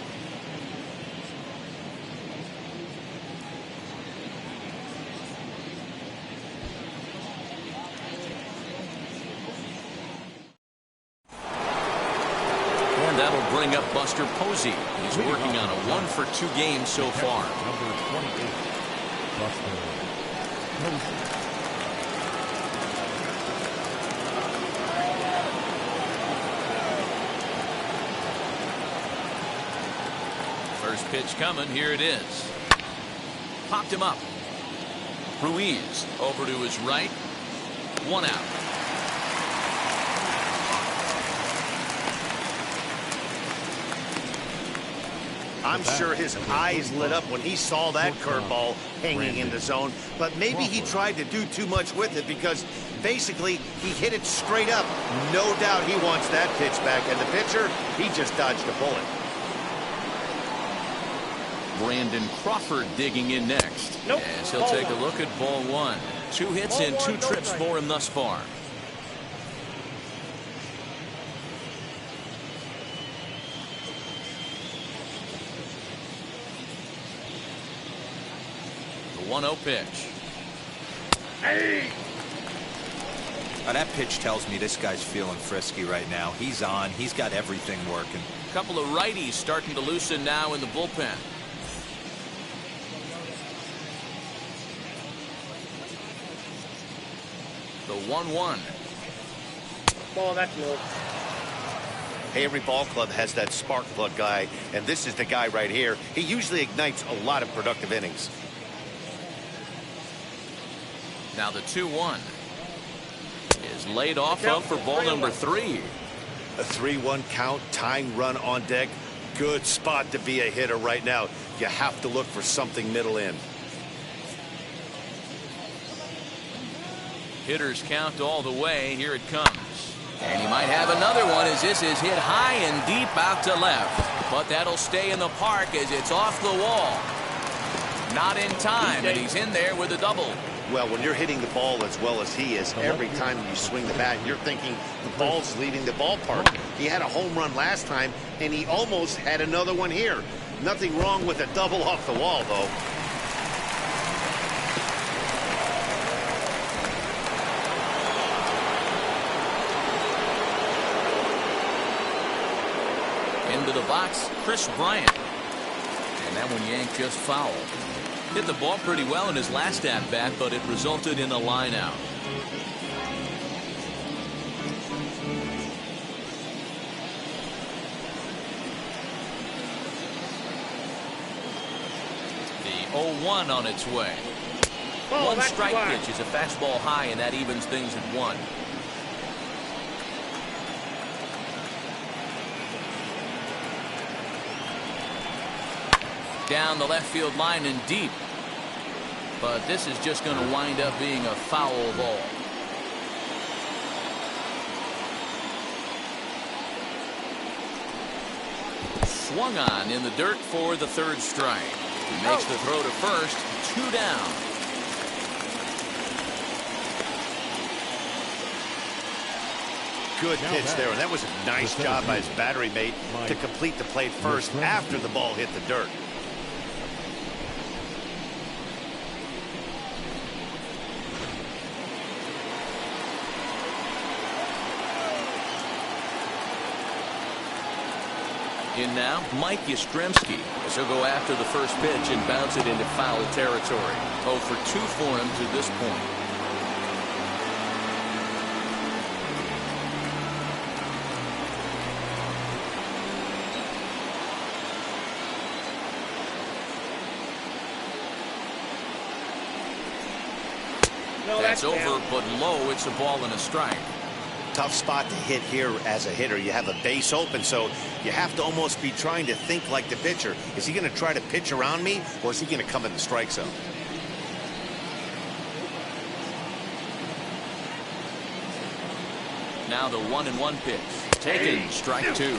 And that'll bring up Buster Posey. He's working on a 1-for-2 game so far. Number 28, Buster Posey. First pitch coming. Here it is. Popped him up. Ruiz over to his right. 1 out. I'm sure his eyes lit up when he saw that curveball hanging in the zone, but maybe he tried to do too much with it because basically he hit it straight up. No doubt he wants that pitch back, and the pitcher, he just dodged a bullet. Brandon Crawford digging in next. Nope. As he'll Ball take a 1. look at ball 1. 2 hits Ball and 2 1, no trips strike. for him thus far. The 1-0 pitch. Hey! Now, that pitch tells me this guy's feeling frisky right now. He's on. He's got everything working. A couple of righties starting to loosen now in the bullpen. The 1-1. Ball, that's low. Hey, every ball club has that spark plug guy, and this is the guy right here. He usually ignites a lot of productive innings. Now the 2-1 is laid off of for ball number 3. A 3-1 count, tying run on deck. Good spot to be a hitter right now. You have to look for something middle in. Hitters count all the way. Here it comes. And he might have another one as this is hit high and deep out to left. But that'll stay in the park as it's off the wall. Not in time, and he's in there with a double. Well, when you're hitting the ball as well as he is, every time you swing the bat, you're thinking the ball's leaving the ballpark. He had a home run last time, and he almost had another one here. Nothing wrong with a double off the wall, though. Into the box, Chris Bryant. And that one yanked just foul. Hit the ball pretty well in his last at-bat, but it resulted in a line out. The 0-1 on its way. One strike pitch is a fastball high, and that evens things at 1. Down the left field line and deep. But this is just going to wind up being a foul ball. Swung on in the dirt for the 3rd strike. He makes the throw to first. 2 down. Good pitch there, and that was a nice job by his battery mate to complete the play first after the ball hit the dirt. In now, Mike Yastrzemski, as he'll go after the first pitch and bounce it into foul territory. 0 for 2 for him to this point. That's over, but low. It's a ball and a strike. Tough spot to hit here as a hitter. You have a base open, so you have to almost be trying to think like the pitcher. Is he going to try to pitch around me, or is he going to come in the strike zone? Now the 1-1 pitch. Taken, strike 2.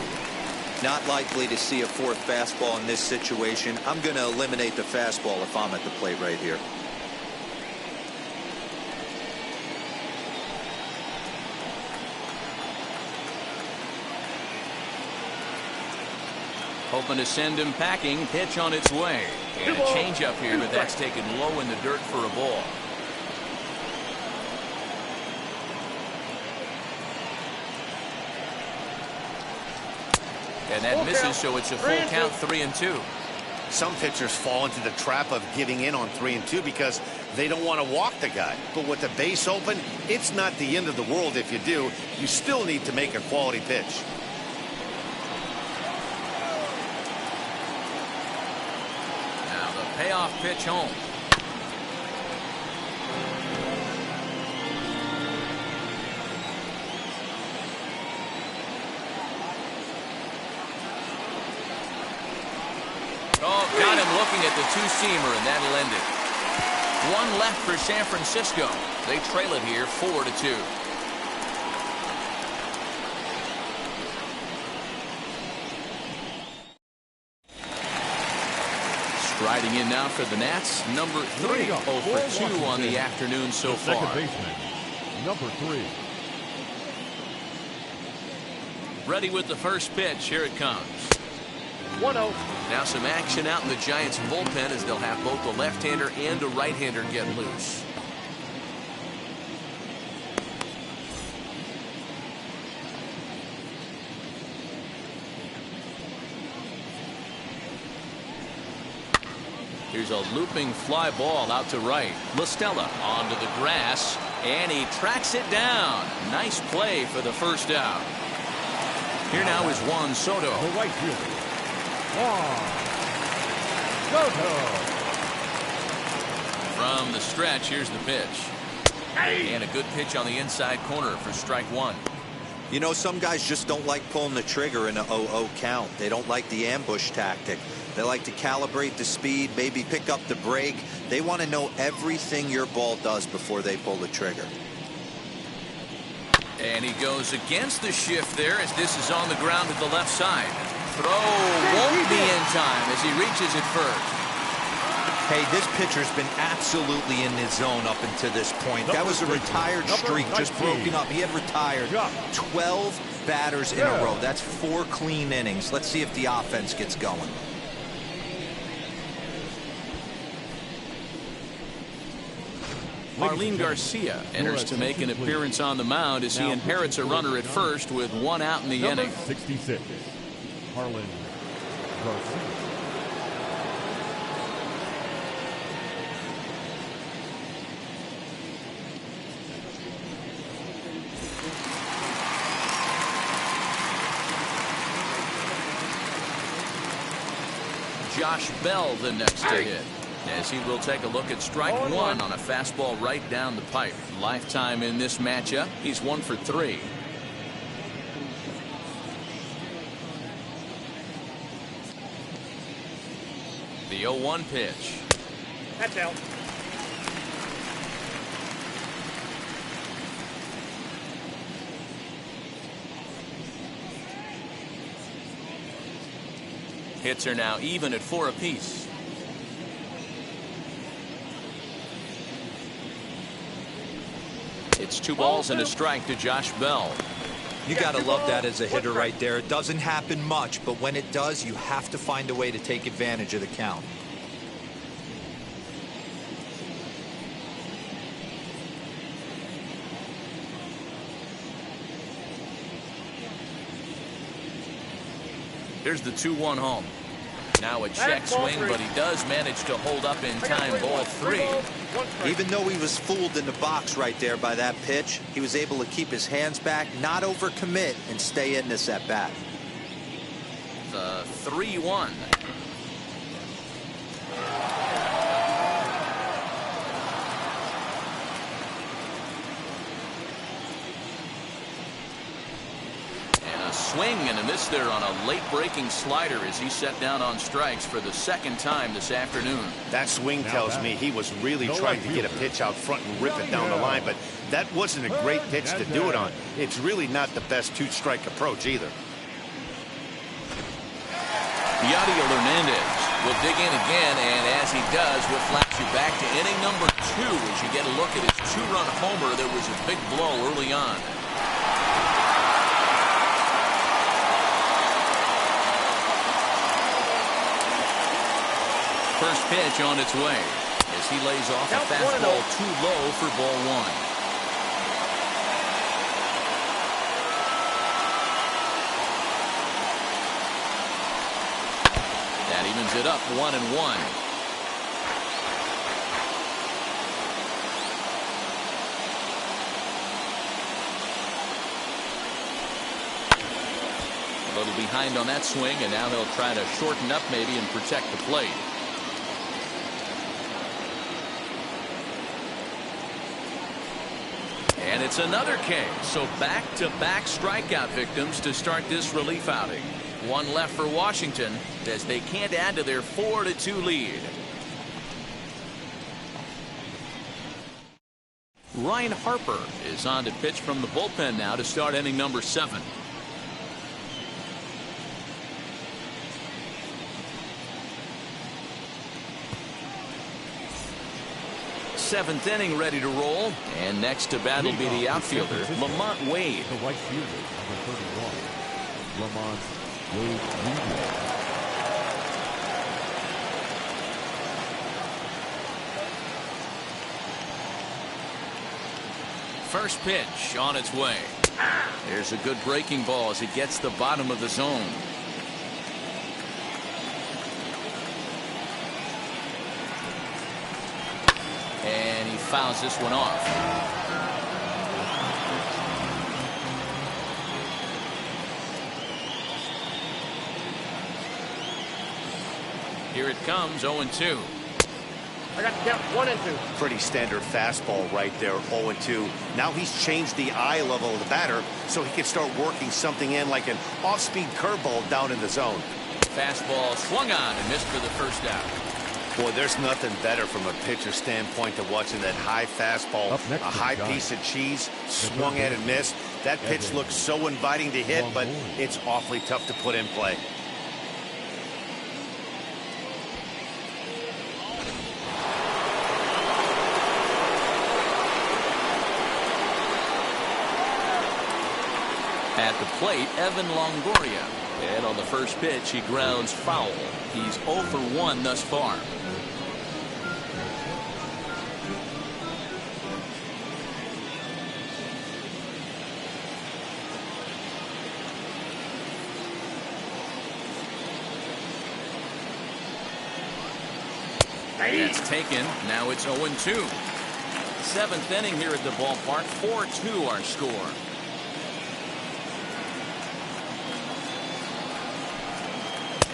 Not likely to see a 4th fastball in this situation. I'm going to eliminate the fastball if I'm at the plate right here. Hoping to send him packing. Pitch on its way. And a changeup here, but that's taken low in the dirt for a ball. And that misses, so it's a full count, 3-2. Some pitchers fall into the trap of giving in on 3-2 because they don't want to walk the guy. But with the base open, it's not the end of the world if you do. You still need to make a quality pitch. Payoff pitch home. Oh, got him looking at the 2-seamer, and that'll end it. 1 left for San Francisco. They trail it here 4-2. Riding in now for the Nats, number 3. 0 for 2 on the afternoon so far. Second baseman, number 3. Ready with the first pitch. Here it comes. 1-0. Now some action out in the Giants bullpen as they'll have both a left-hander and a right-hander get loose. Here's a looping fly ball out to right. LaStella onto the grass, and he tracks it down. Nice play for the first out. Here now is Juan Soto. The right fielder, Juan Soto. From the stretch, here's the pitch. And a good pitch on the inside corner for strike 1. You know, some guys just don't like pulling the trigger in a 0-0 count. They don't like the ambush tactic. They like to calibrate the speed, maybe pick up the brake. They want to know everything your ball does before they pull the trigger. And he goes against the shift there as this is on the ground to the left side. Throw won't be in time as he reaches it first. Hey, this pitcher's been absolutely in his zone up until this point. That was a retired streak, just broken up. He had retired 12 batters in a row. That's 4 clean innings. Let's see if the offense gets going. Marlene Garcia enters to make an appearance on the mound as he inherits a runner at first with 1 out in the inning. 66, Marlene Garcia. Josh Bell the next to hit, as he will take a look at strike one on a fastball right down the pipe. Lifetime in this matchup, he's 1 for 3. The 0-1 pitch. That's out. Hits are now even at 4 apiece. It's 2 balls and a strike to Josh Bell. You got to love that as a hitter right there. It doesn't happen much, but when it does, you have to find a way to take advantage of the count. Here's the 2-1 home. Now a check swing, but he does manage to hold up in time. Ball 3. Even though he was fooled in the box right there by that pitch, he was able to keep his hands back, not overcommit, and stay in this at bat. The 3-1. Swing and a miss there on a late breaking slider as he set down on strikes for the second time this afternoon. That swing tells me he was really trying to get a pitch out front and rip it down the line, but that wasn't a great pitch to do it on. It's really not the best 2-strike approach either. Yadiel Hernandez will dig in again, and as he does, we'll flash you back to inning number 2 as you get a look at his 2-run homer. There was a big blow early on. First pitch on its way as he lays off a fastball too low for ball 1. That evens it up 1-1. A little behind on that swing, and now they'll try to shorten up maybe and protect the plate. And it's another K. So back-to-back strikeout victims to start this relief outing. 1 left for Washington as they can't add to their 4-2 lead. Ryan Harper is on to pitch from the bullpen now to start inning number 7. Seventh inning ready to roll, and next to bat will be the outfielder Lamont Wade. The right fielder, number 31, Lamont Wade Jr. First pitch on its way. There's a good breaking ball as it gets the bottom of the zone. And he fouls this one off. Here it comes, 0-2. I got to count 1 and 2. Pretty standard fastball right there, 0-2. Now he's changed the eye level of the batter so he can start working something in like an off-speed curveball down in the zone. Fastball swung on and missed for the first out. Boy, there's nothing better from a pitcher standpoint than watching that high fastball, a high piece of cheese, swung at and missed. That pitch looks so inviting to hit, but it's awfully tough to put in play. At the plate, Evan Longoria. And on the first pitch, he grounds foul. He's 0 for 1 thus far. That's taken. Now it's 0-2. Seventh inning here at the ballpark. 4-2 our score.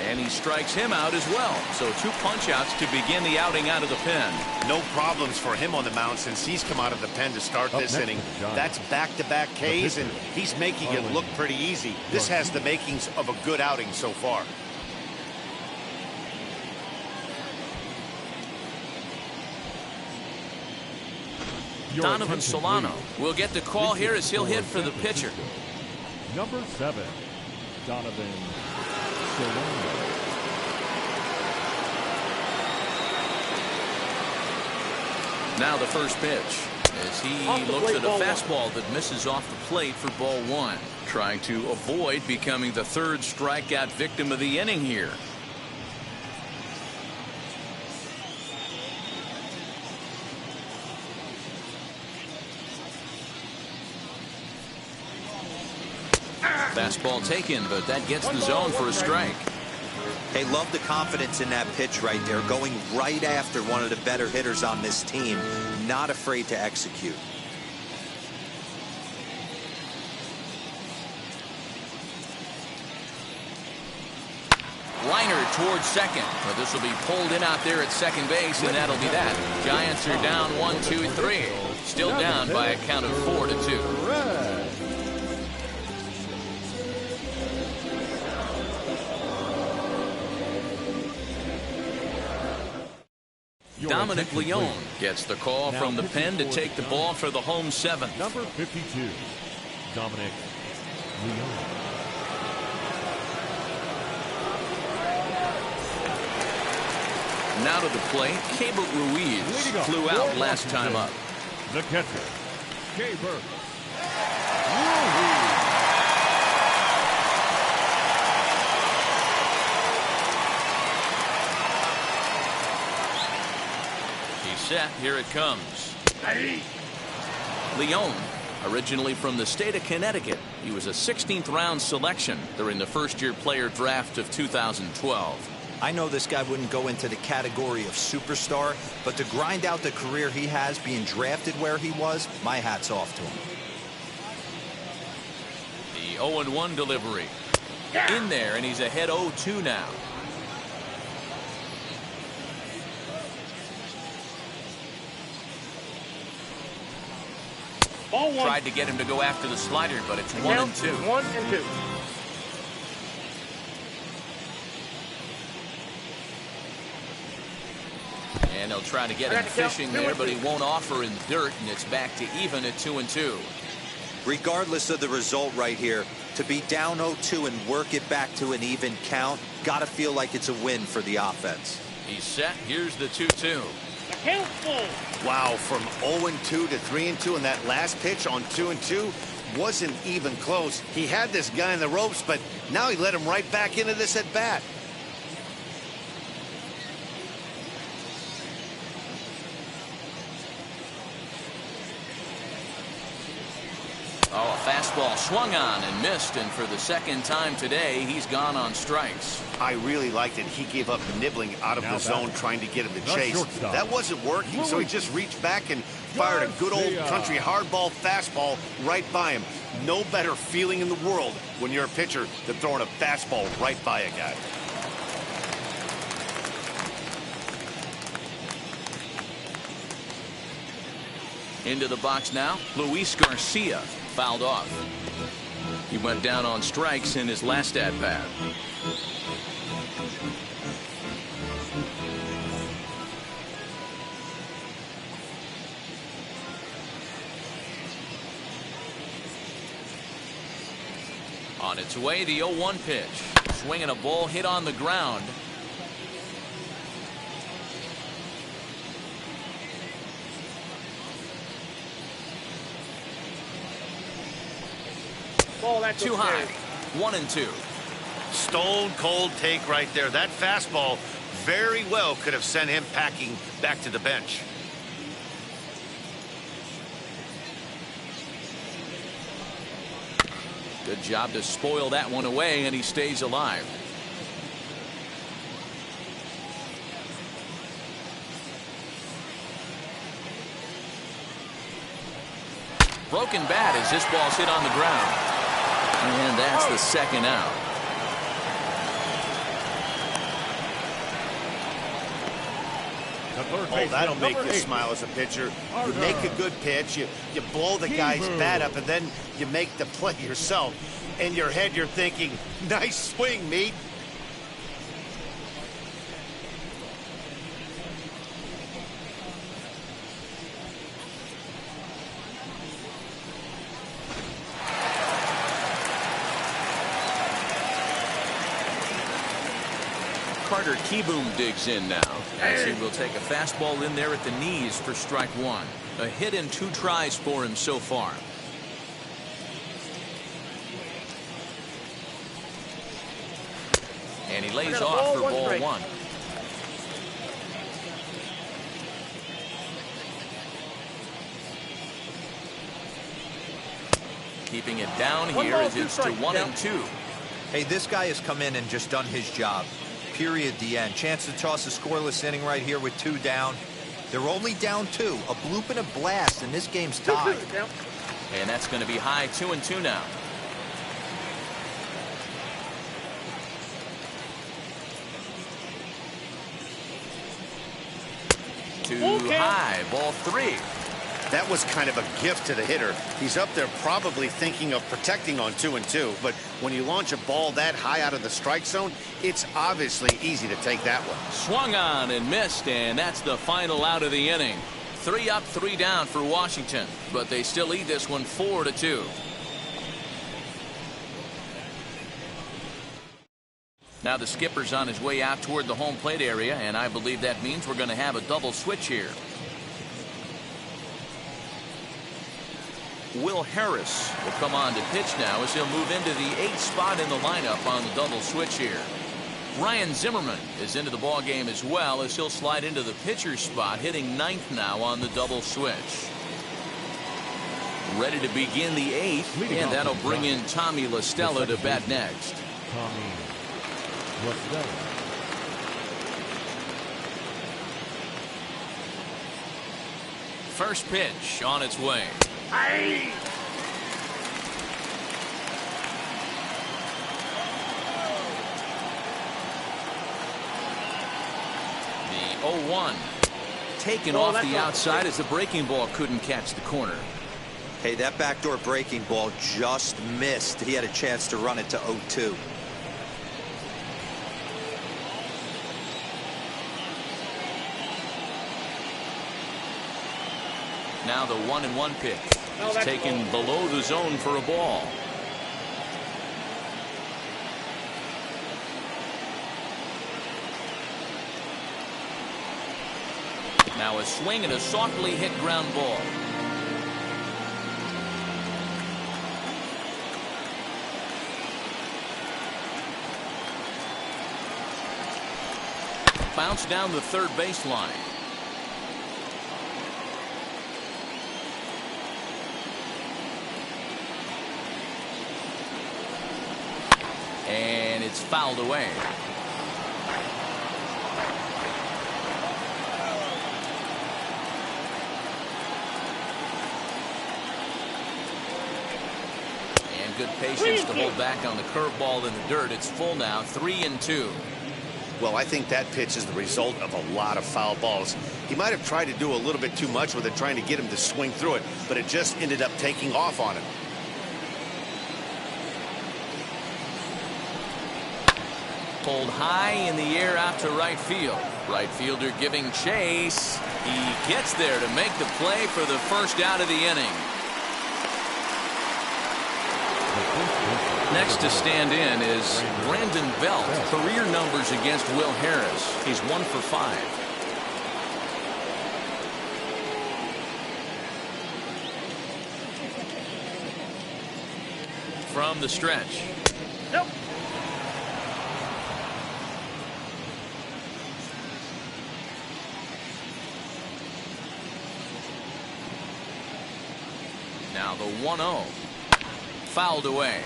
And he strikes him out as well. So 2 punch-outs to begin the outing out of the pen. No problems for him on the mound since he's come out of the pen to start this inning. That's back-to-back Ks, and he's making it look pretty easy. This has the makings of a good outing so far. Donovan Solano will get the call here as he'll hit for the pitcher. Number 7, Donovan Solano. Now the first pitch as he looks at a fastball that misses off the plate for ball 1. Trying to avoid becoming the 3rd strikeout victim of the inning here. Fastball taken, but that gets the zone for a strike. They love the confidence in that pitch right there, going right after one of the better hitters on this team, not afraid to execute. Liner towards second, but this will be pulled in out there at second base, and that'll be that. Giants are down 1-2-3, still down by a count of 4-2. Dominic Leone gets the call from the pen to take the ball for the home 7th. Number 52, Dominic Leone. Now to the plate, Keibert Ruiz flew out last time up. The catcher, Keibert Set, here it comes. Leone, originally from the state of Connecticut, he was a 16th round selection during the first-year player draft of 2012. I know this guy wouldn't go into the category of superstar, but to grind out the career he has being drafted where he was, my hat's off to him. The 0-1 delivery. In there, and he's ahead 0-2 now. Tried to get him to go after the slider, but it's 1-2. 1-2. And they'll try to get him fishing there, but he won't offer in the dirt, and it's back to even at 2-2. Regardless of the result right here, to be down 0-2 and work it back to an even count, gotta feel like it's a win for the offense. He's set. Here's the 2-2. Wow, from 0-2 to 3-2 in that last pitch on 2-2 wasn't even close. He had this guy in the ropes, but now he let him right back into this at bat. Oh, a fastball swung on and missed, and for the 2nd time today, he's gone on strikes. I really liked it. He gave up nibbling out of the zone trying to get him to chase. That wasn't working, so he just reached back and fired a good old country hardball fastball right by him. No better feeling in the world when you're a pitcher than throwing a fastball right by a guy. Into the box now, Luis Garcia fouled off. He went down on strikes in his last at-bat. On its way, the 0-1 pitch. Swinging a ball hit on the ground. Too high. 1-2. Stone cold take right there. That fastball very well could have sent him packing back to the bench. Good job to spoil that one away, and he stays alive. Broken bat as this ball's hit on the ground. And that's the second out. Oh, that'll make you smile as a pitcher. You make a good pitch, you blow the guy's bat up, and then you make the play yourself. In your head, you're thinking, nice swing, meat. Carter Kieboom digs in now, as he will take a fastball in there at the knees for strike one. A hit in 2 tries for him so far. And he lays off for ball one. Keeping it down here as it's to 1-2. Hey, this guy has come in and just done his job. Period. The end. Chance to toss a scoreless inning right here with 2 down. They're only down 2. A bloop and a blast, and this game's tied. And that's going to be high 2-2 now. Too high. Ball 3. That was kind of a gift to the hitter. He's up there probably thinking of protecting on 2-2, but when you launch a ball that high out of the strike zone, it's obviously easy to take that one. Swung on and missed, and that's the final out of the inning. 3 up, 3 down for Washington, but they still lead this one 4-2. Now the skipper's on his way out toward the home plate area, and I believe that means we're going to have a double switch here. Will Harris will come on to pitch now as he'll move into the 8th spot in the lineup on the double switch here. Ryan Zimmerman is into the ball game as well as he'll slide into the pitcher's spot, hitting 9th now on the double switch. Ready to begin the 8th, and that'll bring in Tommy La Stella to bat next. Tommy La Stella. First pitch on its way. Aye. The 0-1 taken off the outside as the breaking ball couldn't catch the corner. Hey, that backdoor breaking ball just missed. He had a chance to run it to 0-2. Now the 1-1 pitch is taken below the zone for a ball. Now a swing and a softly hit ground ball. Bounce down the third baseline. And it's fouled away. And good patience to hold back on the curveball in the dirt. It's full now, 3-2. Well, I think that pitch is the result of a lot of foul balls. He might have tried to do a little bit too much with it, trying to get him to swing through it, but it just ended up taking off on him. Pulled high in the air out to right field. Right fielder giving chase. He gets there to make the play for the first out of the inning. Next to stand in is Brandon Belt. Career numbers against Will Harris. He's 1 for 5. From the stretch. Nope. Now the 1-0. Fouled away.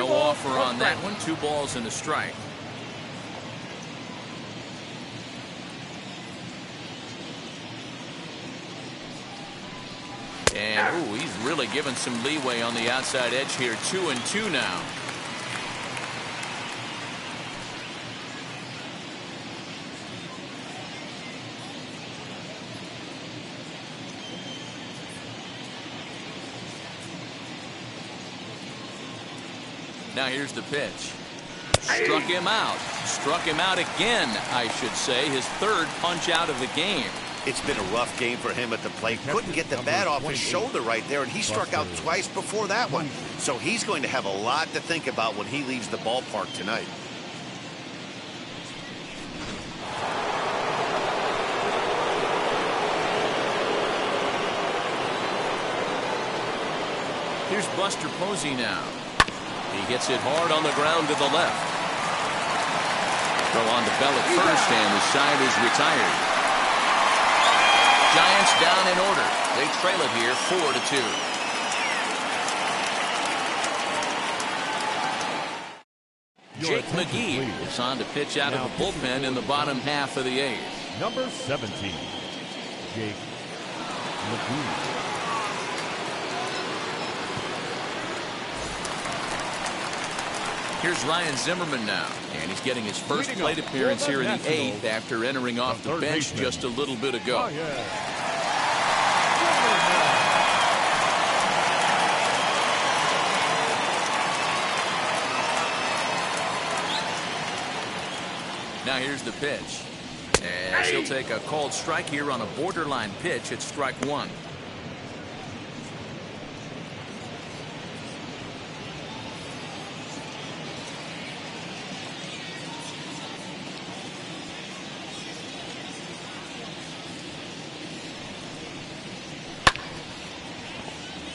No offer on that one. 2 balls and a strike. And, ooh, he's really given some leeway on the outside edge here. 2-2 now. Now here's the pitch. Struck him out. Struck him out again, I should say. His 3rd punch out of the game. It's been a rough game for him at the plate. Couldn't get the bat off his shoulder right there, and he struck out twice before that one. So he's going to have a lot to think about when he leaves the ballpark tonight. Here's Buster Posey now. He gets it hard on the ground to the left. Throw on to Bell at first, and the side is retired. Giants down in order. They trail it here 4-2. Jake McGee is on to pitch out of the bullpen in the bottom half of the 8th. Number 17, Jake McGee. Here's Ryan Zimmerman now, and he's getting his first plate appearance here in the 8th after entering off the bench just a little bit ago. Now here's the pitch. And he'll take a called strike here on a borderline pitch at strike 1.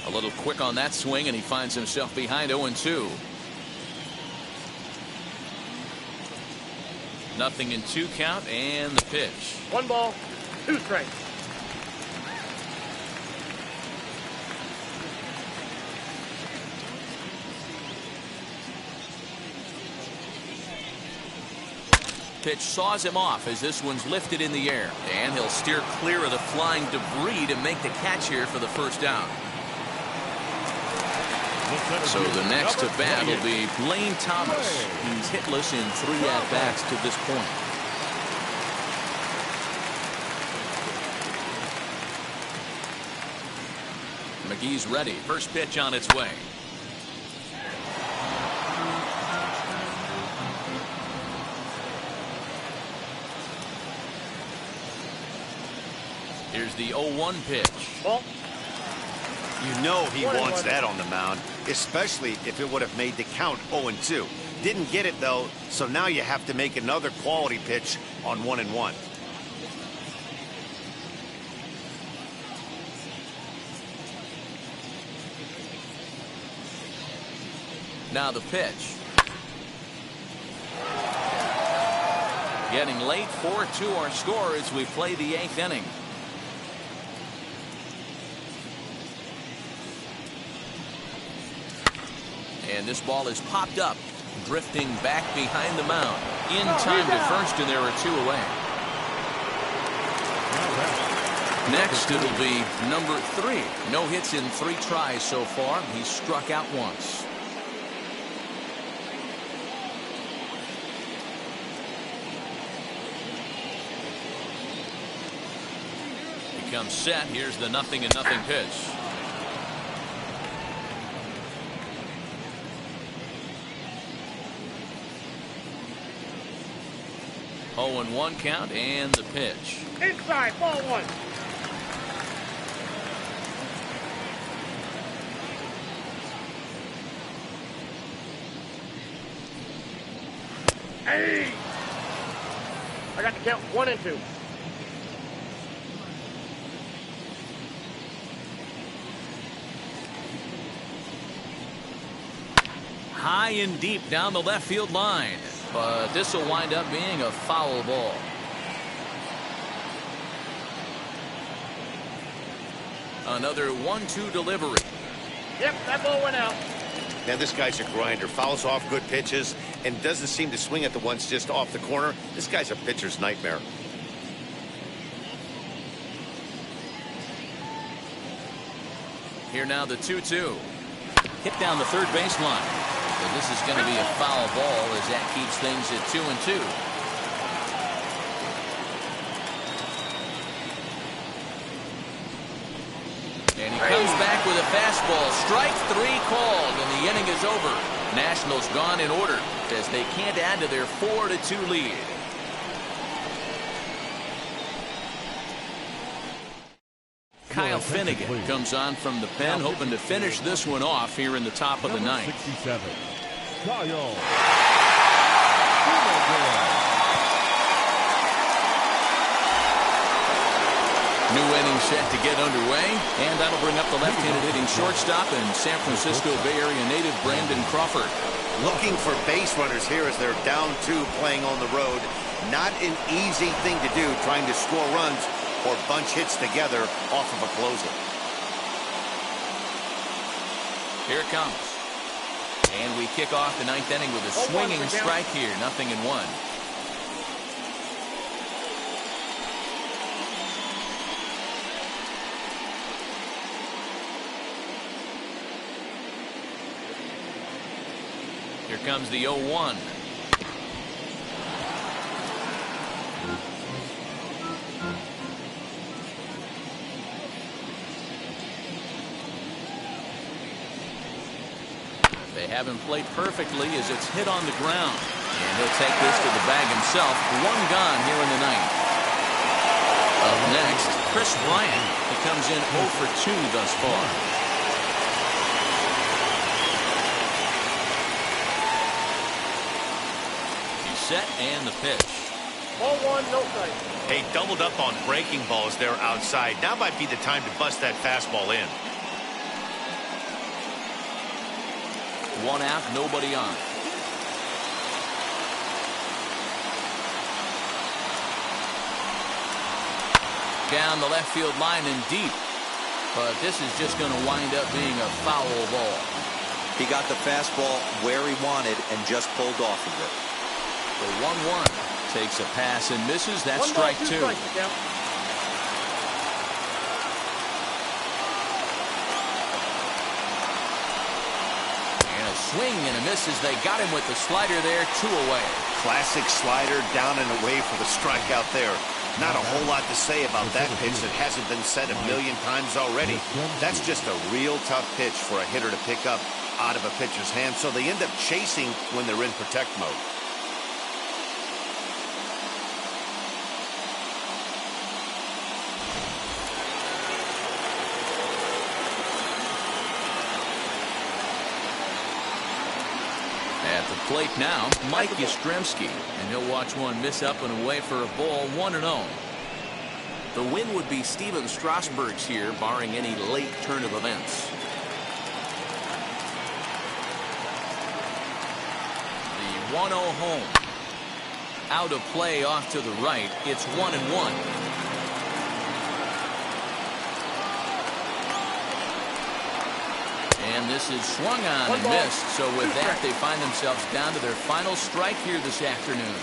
A little quick on that swing, and he finds himself behind 0-2. Nothing in 2 count, and the pitch. 1 ball, 2 strikes. Pitch saws him off as this one's lifted in the air, and he'll steer clear of the flying debris to make the catch here for the first out. So the next to bat will be Blaine Thomas. He's hitless in 3 at-bats to this point. McGee's ready. First pitch on its way. Here's the 0-1 pitch. Ball. You know he wants that on the mound, especially if it would have made the count 0-2. Didn't get it, though, so now you have to make another quality pitch on 1-1. Now the pitch. Getting late, 4-2 our score as we play the 8th inning. And this ball is popped up, drifting back behind the mound. In time to first, and there are 2 away. Next, it'll be number 3. No hits in 3 tries so far. He's struck out once. Becomes set. Here's the 0-0 pitch. Oh, and 1 count, and the pitch. Inside, ball 1. Hey! I got the count 1-2. High and deep down the left field line. But this will wind up being a foul ball. Another 1-2 delivery. Yep, that ball went out. Man, this guy's a grinder. Fouls off good pitches and doesn't seem to swing at the ones just off the corner. This guy's a pitcher's nightmare. Here now the 2-2. Hit down the third baseline. But this is going to be a foul ball as that keeps things at 2-2. And he comes back with a fastball. Strike 3 called, and the inning is over. Nationals gone in order as they can't add to their 4-2 lead. Kyle Finnegan comes on from the pen, hoping to finish this one off here in the top of the ninth. 67. Kyle. New inning set to get underway, and that'll bring up the left-handed hitting shortstop and San Francisco Bay Area native Brandon Crawford. Looking for base runners here as they're down 2 playing on the road. Not an easy thing to do, trying to score runs or bunch hits together off of a closer. Here it comes. And we kick off the ninth inning with a swinging strike here. 0-1. Here comes the 0-1. They haven't played perfectly as it's hit on the ground. And he'll take this to the bag himself. 1 gone here in the ninth. Up next, Chris Bryant. He comes in 0 for 2 thus far. He's set and the pitch. Ball 1, no strike. Hey, doubled up on breaking balls there outside. Now might be the time to bust that fastball in. 1 out, nobody on. Down the left field line and deep. But this is just going to wind up being a foul ball. He got the fastball where he wanted and just pulled off of it. The 1-1 takes a pass and misses. That's strike 2. Swing and a miss as they got him with the slider there. 2 away. Classic slider down and away for the strikeout there. Not a whole lot to say about that pitch that hasn't been said a million times already. That's just a real tough pitch for a hitter to pick up out of a pitcher's hand, so they end up chasing when they're in protect mode. At the plate now, Mike Yastrzemski, and he'll watch one miss up and away for a ball. 1-0. The win would be Steven Strasburg's here, barring any late turn of events. The 1-0 home. Out of play off to the right. It's 1-1. And this is swung on and missed. So with that, they find themselves down to their final strike here this afternoon.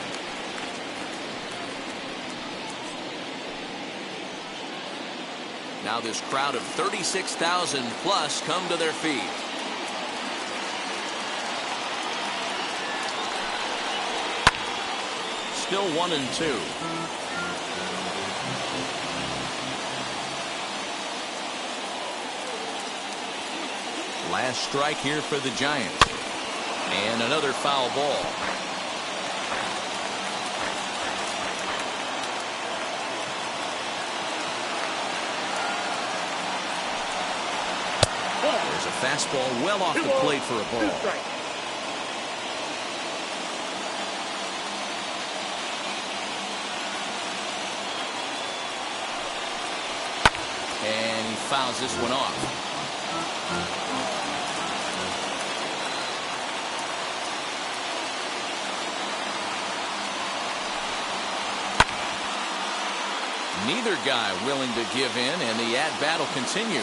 Now this crowd of 36,000 plus come to their feet. Still 1-2. Last strike here for the Giants. And another foul ball. There's a fastball well off the plate for a ball. And he fouls this one off. Neither guy willing to give in, and the at-bat will continue.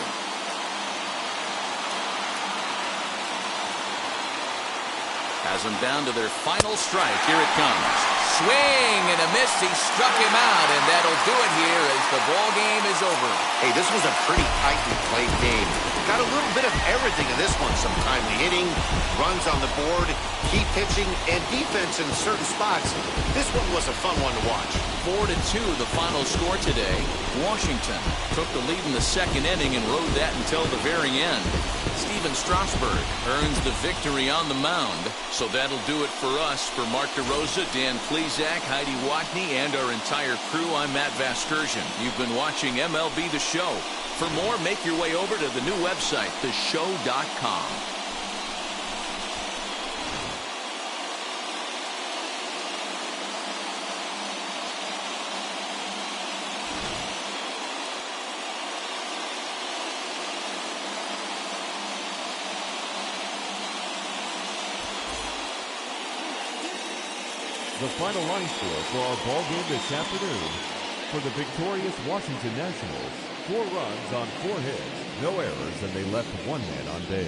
has them down to their final strike. Here it comes. Swing and a miss. He struck him out, and that'll do it here as the ball game is over. Hey, this was a pretty tightly played game. Got a little bit of everything in this one. Some timely hitting, runs on the board, key pitching, and defense in certain spots. This one was a fun one to watch. 4-2 the final score today. Washington took the lead in the second inning and rode that until the very end. Steven Strasburg earns the victory on the mound. So that'll do it for us. For Mark DeRosa, Dan Plesac, Heidi Watney, and our entire crew, I'm Matt Vasgersian. You've been watching MLB The Show. For more, make your way over to the new website, theshow.com. The final line score for our ball game this afternoon. For the victorious Washington Nationals, 4 runs on 4 hits, no errors, and they left 1 man on base.